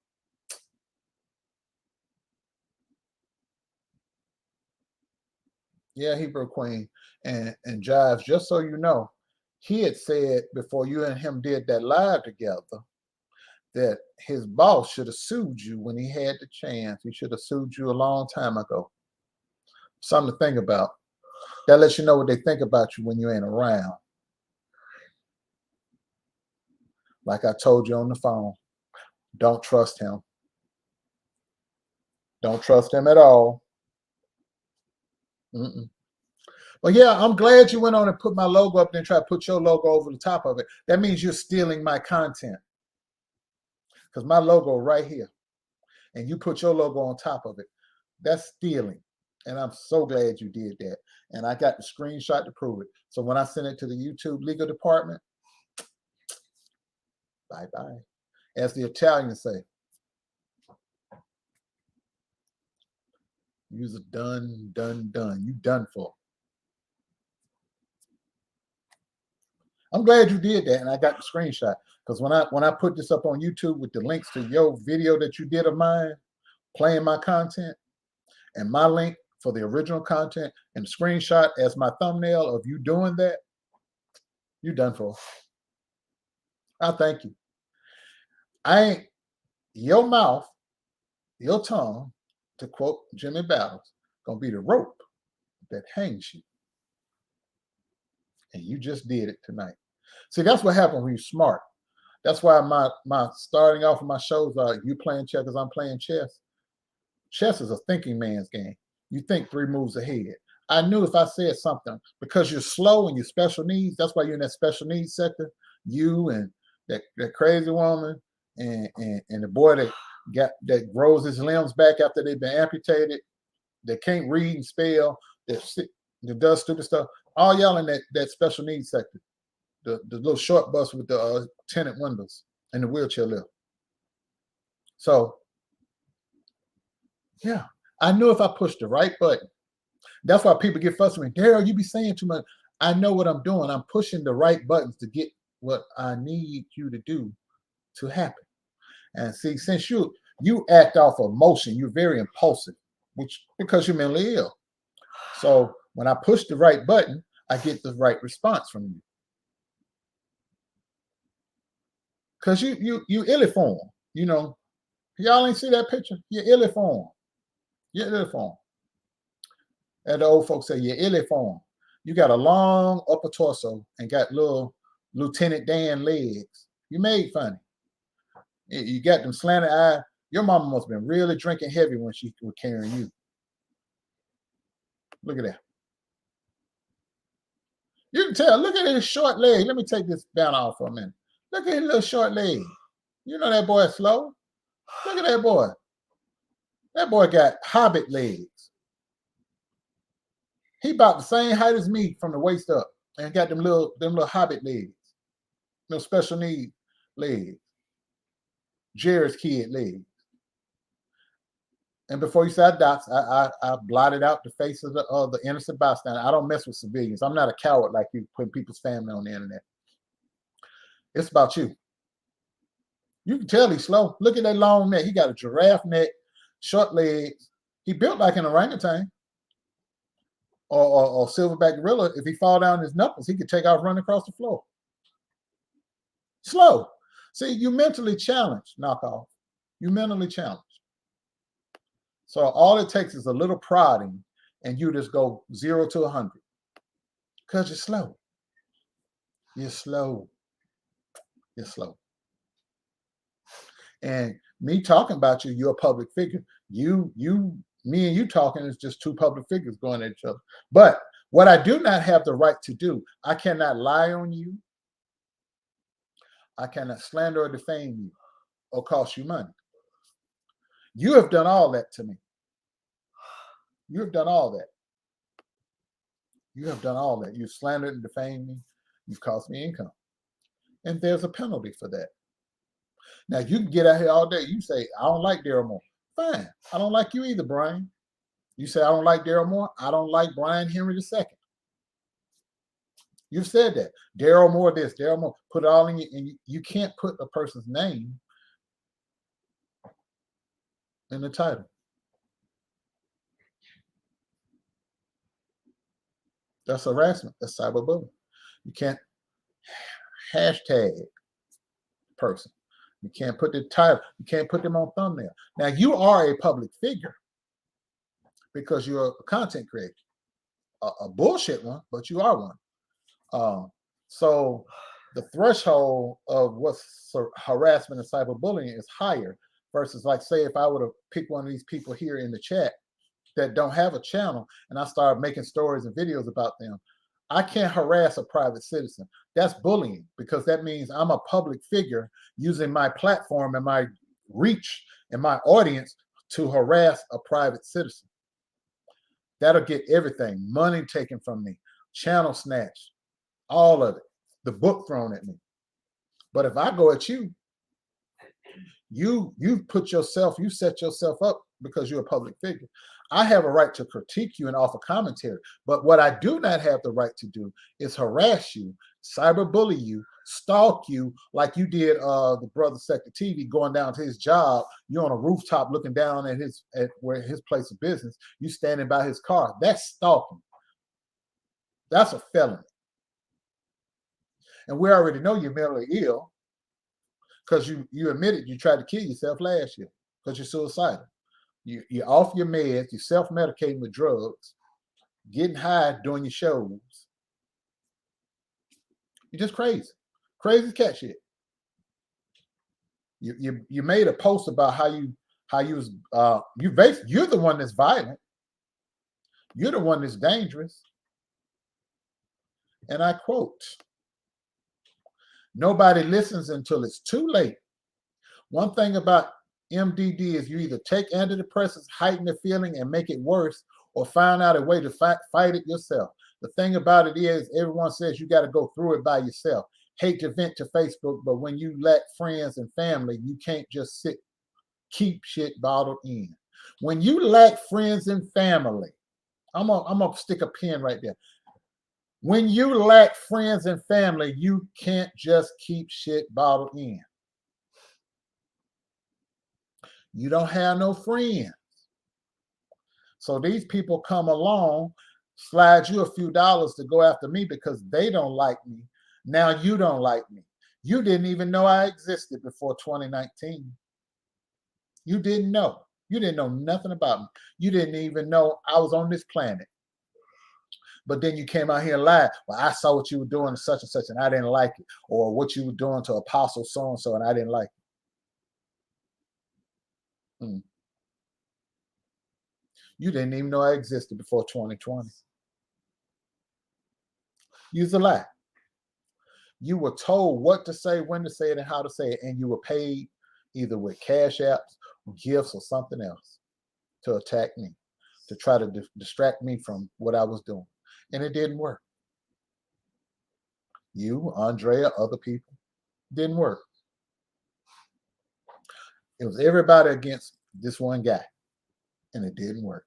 yeah, Hebrew Queen and Jives, just so you know, he had said before you and him did that live together that his boss should have sued you when he had the chance. He should have sued you a long time ago. Something to think about. That lets you know what they think about you when you ain't around. Like I told you on the phone, don't trust him. Don't trust him at all. Well, yeah, I'm glad you went on and put my logo up there and try to put your logo over the top of it. That means you're stealing my content. Because my logo right here, and you put your logo on top of it. That's stealing. And I'm so glad you did that. And I got the screenshot to prove it. So when I send it to the YouTube legal department, bye-bye. As the Italians say. You's a done. You done for. I'm glad you did that, and I got the screenshot because when I put this up on YouTube with the links to your video that you did of mine, playing my content, and my link for the original content and the screenshot as my thumbnail of you doing that, you done for. I thank you. I ain't your mouth, your tongue, to quote Jimmy Battles, gonna be the rope that hangs you. And you just did it tonight. See, that's what happened when you're smart. That's why my starting off of my shows are you playing checkers, I'm playing chess. Chess is a thinking man's game. You think 3 moves ahead. I knew if I said something, because you're slow and you're special needs, that's why you're in that special needs sector. You and that crazy woman and the boy that grows his limbs back after they've been amputated, that can't read and spell, that does stupid stuff. All y'all in that special needs sector. The little short bus with the tinted windows and the wheelchair lift. So, yeah, I knew if I pushed the right button. That's why people get frustrated. Daryl, you be saying too much. I know what I'm doing. I'm pushing the right buttons to get what I need you to do to happen. And see, since you act off emotion, you're very impulsive, which because you're mentally ill. So when I push the right button, I get the right response from you. Because you illiform, you know. Y'all ain't see that picture? You're illiform. You're illiform. And the old folks say you're illiform. You got a long upper torso and got little Lieutenant Dan legs. You made funny. You got them slanted eyes. Your mama must have been really drinking heavy when she was carrying you. Look at that. You can tell. Look at his short leg. Let me take this down off for a minute. Look at his little short leg. You know that boy is slow. Look at that boy. That boy got hobbit legs. He about the same height as me from the waist up, and got them little hobbit legs, no special need legs, Jerry's kid legs. And before you said docs, I blotted out the face of the innocent bystander. I don't mess with civilians. I'm not a coward like you putting people's family on the internet. It's about you. You can tell he's slow. Look at that long neck. He got a giraffe neck, short legs. He built like an orangutan or silverback gorilla. If he fall down his knuckles, he could take off running across the floor. Slow. See, you mentally challenged, knockoff. You mentally challenged. So all it takes is a little prodding, and you just go 0 to 100 because you're slow. You're slow. You're slow. And me talking about you, you're a public figure. Me and you talking is just 2 public figures going at each other. But what I do not have the right to do, I cannot lie on you. I cannot slander or defame you or cost you money. You have done all that to me. You have done all that. You have done all that. You've slandered and defamed me. You've cost me income. And there's a penalty for that. Now, you can get out here all day. You say, I don't like Daryl Moore. Fine. I don't like you either, Brian. You say, I don't like Daryl Moore. I don't like Brian Henry II. You've said that. Daryl Moore this, Daryl Moore. Put it all in you. And you can't put a person's name in the title. That's harassment. That's cyberbullying. You can't hashtag person. You can't put the title. You can't put them on thumbnail. Now, you are a public figure because you're a content creator. A bullshit one, but you are one. So the threshold of what's harassment and cyberbullying is higher versus, like, say, if I would have picked one of these people here in the chat that don't have a channel and I start making stories and videos about them, I can't harass a private citizen. That's bullying because that means I'm a public figure using my platform and my reach and my audience to harass a private citizen. That'll get everything, money taken from me, channel snatched, all of it, the book thrown at me. But if I go at you, you put yourself, you set yourself up because you're a public figure. I have a right to critique you and offer commentary. But what I do not have the right to do is harass you, cyberbully you, stalk you like you did the brother Sector TV going down to his job. You're on a rooftop looking down at where his place of business. You standing by his car. That's stalking. That's a felony. And we already know you're mentally ill because you admitted you tried to kill yourself last year because you're suicidal. You're off your meds, you're self-medicating with drugs, getting high doing your shows. You're just crazy. Crazy cat shit. You made a post about how you was you're the one that's violent. You're the one that's dangerous. And I quote, "Nobody listens until it's too late. One thing about MDD is you either take antidepressants, heighten the feeling, and make it worse, or find out a way to fight it yourself. The thing about it is everyone says you got to go through it by yourself. Hate to vent to Facebook, but when you lack friends and family, you can't just keep shit bottled in. When you lack friends and family, I'm gonna stick a pin right there. When you lack friends and family, you can't just keep shit bottled in. You don't have no friends. So these people come along, slide you a few dollars to go after me because they don't like me. Now you don't like me. You didn't even know I existed before 2019. You didn't know. You didn't know nothing about me. You didn't even know I was on this planet. But then you came out here and lied. Well, I saw what you were doing to such and such and I didn't like it. Or what you were doing to Apostle so-and-so and I didn't like it. You didn't even know I existed before 2020. Use a lie. You were told what to say, when to say it, and how to say it, and you were paid either with cash apps, gifts, or something else to attack me, to try to distract me from what I was doing. And it didn't work. You, Andrea, other people, didn't work. It was everybody against this one guy, and it didn't work.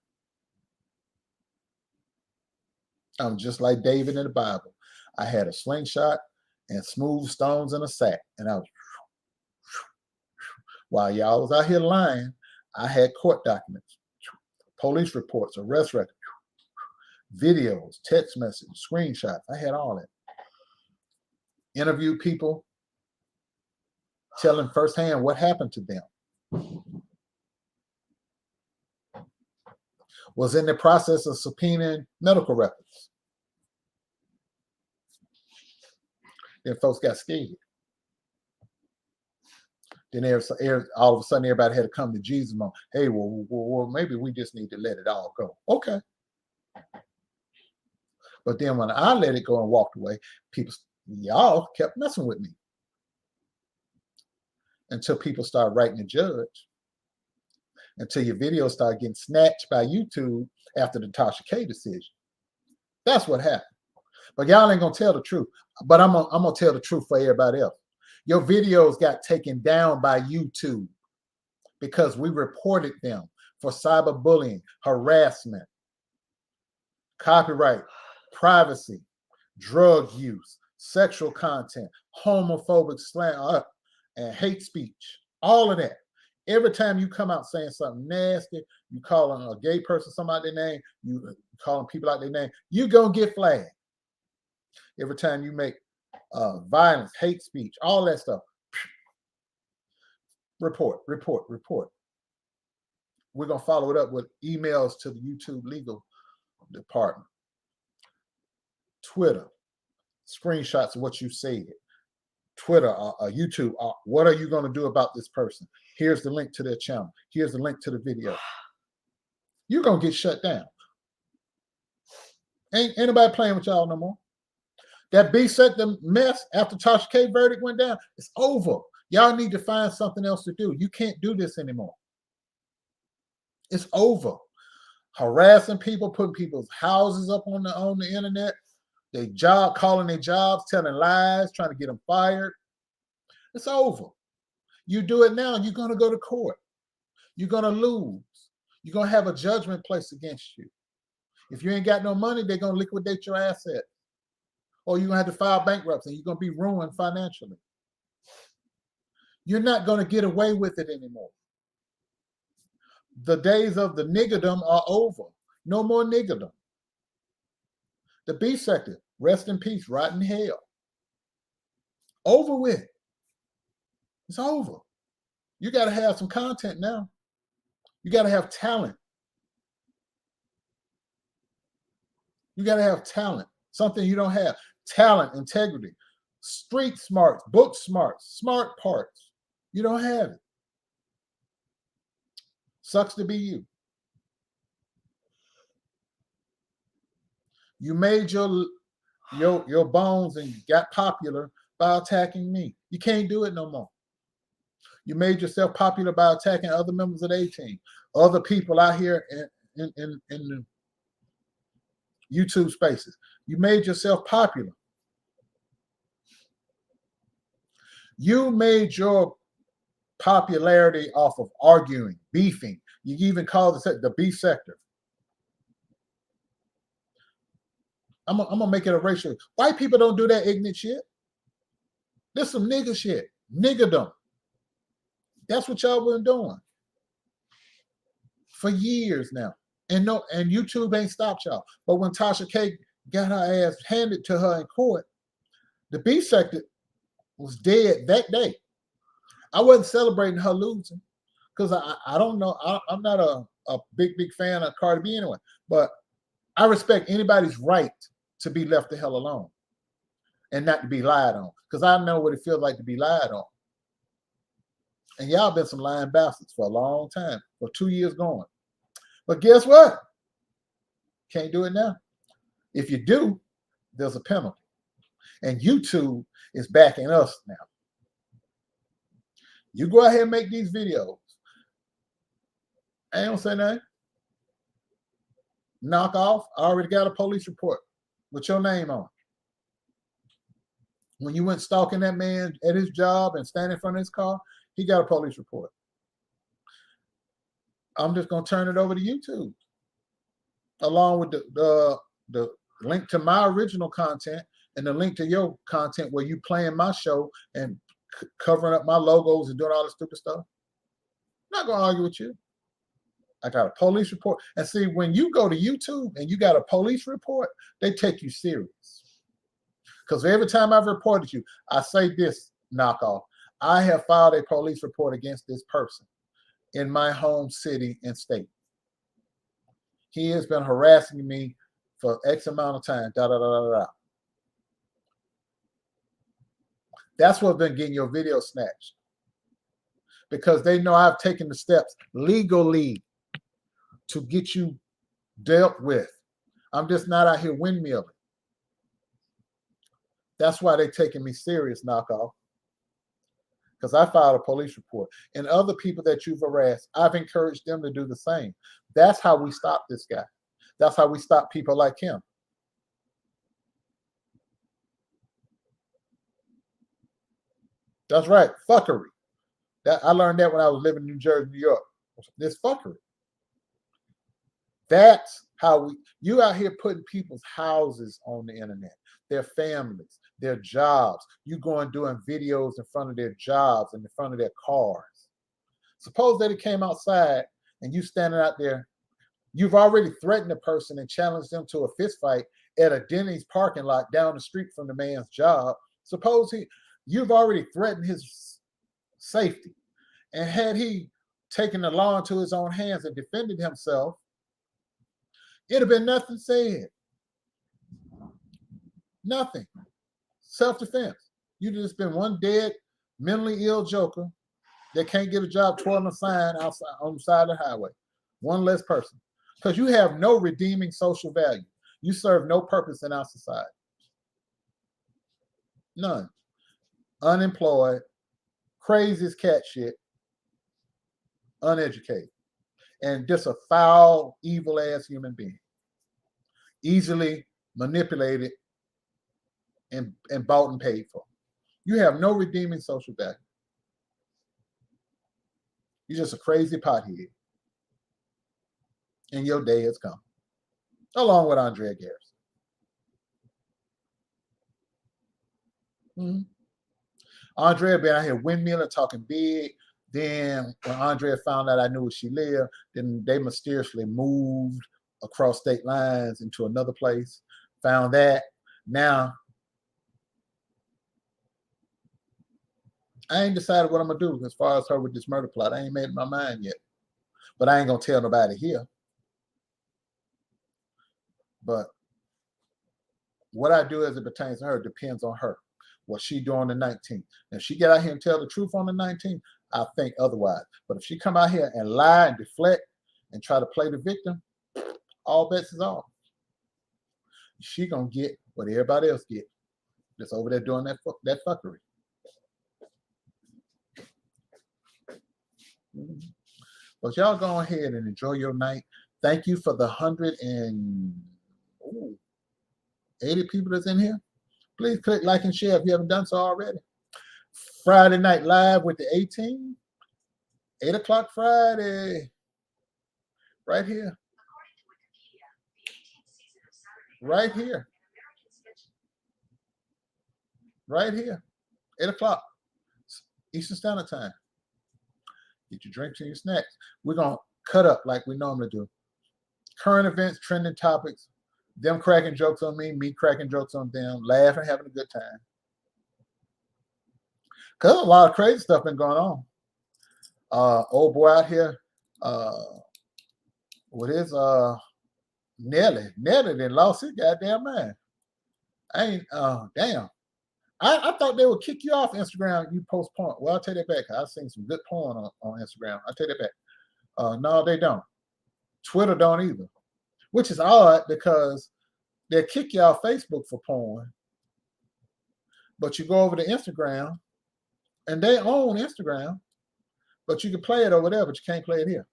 I'm just like David in the Bible. I had a slingshot and smooth stones in a sack, and I was while y'all was out here lying, I had court documents, police reports, arrest records, videos, text messages, screenshots. I had all that. Interviewed people, telling firsthand what happened to them. Was in the process of subpoenaing medical records. Then folks got scared. Then all of a sudden everybody had to come to Jesus on, hey, well, maybe we just need to let it all go. Okay. But then when I let it go and walked away, y'all kept messing with me. Until people start writing a judge. Until your videos start getting snatched by YouTube after the Tasha K decision. That's what happened. But y'all ain't gonna tell the truth. But I'm gonna tell the truth for everybody else. Your videos got taken down by YouTube because we reported them for cyberbullying, harassment, copyright, privacy, drug use, sexual content, homophobic slang, and hate speech. All of that. Every time you come out saying something nasty, you calling a gay person something out their name, you calling people out their name, you gonna get flagged. Every time you make violence, hate speech, all that stuff, report. We're gonna follow it up with emails to the YouTube legal department, Twitter, screenshots of what you said, Twitter, YouTube. What are you gonna do about this person? Here's the link to their channel. Here's the link to the video. You're gonna get shut down. Ain't anybody playing with y'all no more. That B set the mess after Tasha K verdict went down. It's over. Y'all need to find something else to do. You can't do this anymore. It's over. Harassing people, putting people's houses up on the internet, calling their jobs, telling lies, trying to get them fired. It's over. You do it now, you're gonna go to court. You're gonna lose. You're going to have a judgment placed against you. If you ain't got no money, they're going to liquidate your asset. Or you're going to have to file bankruptcy. You're going to be ruined financially. You're not going to get away with it anymore. The days of the niggerdom are over. No more niggerdom. The B sector, rest in peace, rot in hell. Over with. It's over. You got to have some content now. You got to have talent. You got to have talent, something you don't have. Talent, integrity, street smarts, book smarts, smart parts. You don't have it. Sucks to be you. You made your bones and got popular by attacking me. You can't do it no more. You made yourself popular by attacking other members of the A-team, other people out here in the YouTube spaces. You made yourself popular. You made your popularity off of arguing, beefing. You even call the beef sector. I'm gonna make it a racial. White people don't do that ignorant shit. This some nigger shit, niggerdom. That's what y'all been doing for years now, and YouTube ain't stopped y'all. But when Tasha K got her ass handed to her in court, the beef sector was dead that day. I wasn't celebrating her losing because I don't know. I'm not a big fan of Cardi B anyway, but I respect anybody's right to be left the hell alone and not to be lied on, because I know what it feels like to be lied on. And y'all been some lying bastards for a long time, for 2 years going. But guess what? Can't do it now. If you do, there's a penalty. And YouTube is backing us now. You go ahead and make these videos. I ain't gonna say nothing. Knock off. I already got a police report with your name on. When you went stalking that man at his job and standing in front of his car, he got a police report. I'm just gonna turn it over to YouTube, along with the link to my original content and the link to your content where you playing my show and covering up my logos and doing all this stupid stuff. I'm not gonna argue with you. I got a police report. And see, when you go to YouTube and you got a police report, they take you serious. Because every time I've reported you, I say this, knockoff. I have filed a police report against this person in my home city and state. He has been harassing me for X amount of time. Da, da, da, da, da. That's what's been getting your video snatched. Because they know I've taken the steps legally to get you dealt with. I'm just not out here windmilling. That's why they're taking me serious, knockoff. Because I filed a police report. And other people that you've harassed, I've encouraged them to do the same. That's how we stop this guy. That's how we stop people like him. That's right, fuckery. I learned that when I was living in New Jersey, New York. This fuckery. That's how you out here putting people's houses on the internet, their families, their jobs. You going doing videos in front of their jobs and in front of their cars. Suppose that it came outside and you standing out there, you've already threatened a person and challenged them to a fist fight at a Denny's parking lot down the street from the man's job. Suppose you've already threatened his safety. And had he taken the law into his own hands and defended himself, it'd have been nothing said. Nothing. Self-defense. You'd just been one dead, mentally ill joker that can't get a job twirling a sign outside on the side of the highway. One less person. Because you have no redeeming social value. You serve no purpose in our society. None. Unemployed, crazy as cat shit, uneducated, and just a foul, evil-ass human being. Easily manipulated and bought and paid for. You have no redeeming social value. You're just a crazy pothead. and your day has come, along with Andrea Garrison. Andrea been out here windmilling, talking big. Then when Andrea found out I knew where she lived, then they mysteriously moved across state lines into another place. Found that. Now, I ain't decided what I'm going to do as far as her with this murder plot. I ain't made up my mind yet. But I ain't going to tell nobody here. But what I do as it pertains to her depends on her. What she do on the 19th. If she get out here and tell the truth on the 19th, I think otherwise. But if she come out here and lie and deflect and try to play the victim, all bets is off. She gonna get what everybody else get. That's over there doing that fuckery. But y'all go ahead and enjoy your night. Thank you for the 180 people that's in here. Please click like and share if you haven't done so already. Friday Night Live with the 18. 8 o'clock Friday. Right here. Right here. Right here. 8 o'clock. Eastern Standard Time. Get your drinks and your snacks. We're going to cut up like we normally do. Current events, trending topics, them cracking jokes on me cracking jokes on them, laughing, having a good time. Because a lot of crazy stuff been going on. Old boy out here with his Nelly then lost his goddamn mind. Damn. I thought they would kick you off Instagram. You post porn. Well, I'll take that back. I've seen some good porn on Instagram. I'll take that back. No, they don't. Twitter don't either. Which is odd because they'll kick you off Facebook for porn. But you go over to Instagram and they own Instagram. But you can play it over there, but you can't play it here.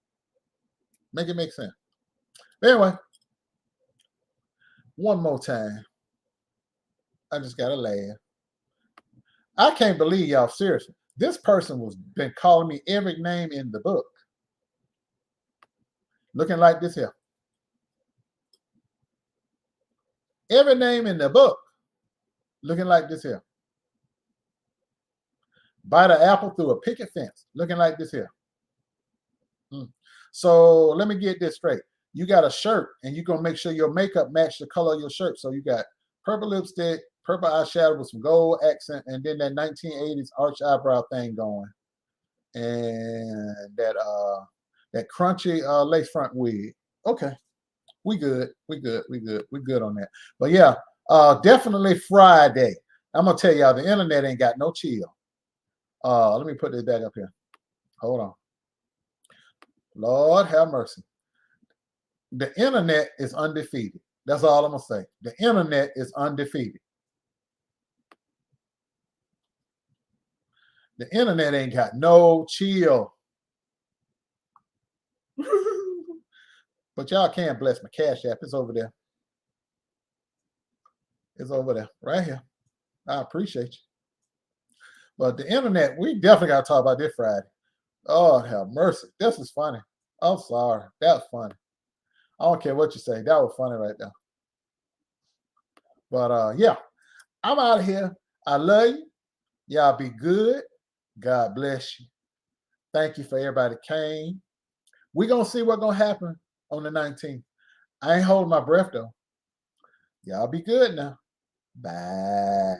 Make it make sense. But anyway, one more time. I just gotta laugh. I can't believe y'all, seriously. This person was been calling me every name in the book. Looking like this here. Every name in the book. Looking like this here. Bite an apple through a picket fence. Looking like this here. So let me get this straight. You got a shirt and you're going to make sure your makeup match the color of your shirt. So you got purple lipstick, purple eyeshadow with some gold accent, and then that 1980s arch eyebrow thing going. And that crunchy lace front wig. Okay. We good on that. But yeah, definitely Friday. I'm going to tell y'all, the internet ain't got no chill. Let me put this back up here. Hold on. Lord have mercy. The internet is undefeated. That's all I'm going to say. The internet is undefeated. The internet ain't got no chill. But y'all can bless my Cash App. It's over there. It's over there. Right here. I appreciate you. But the internet, we definitely got to talk about this Friday. Oh, have mercy. This is funny. I'm sorry. That's funny. I don't care what you say. That was funny right there. But yeah, I'm out of here. I love you. Y'all be good. God bless you. Thank you for everybody that came. We're going to see what's going to happen on the 19th. I ain't holding my breath, though. Y'all be good now. Bye.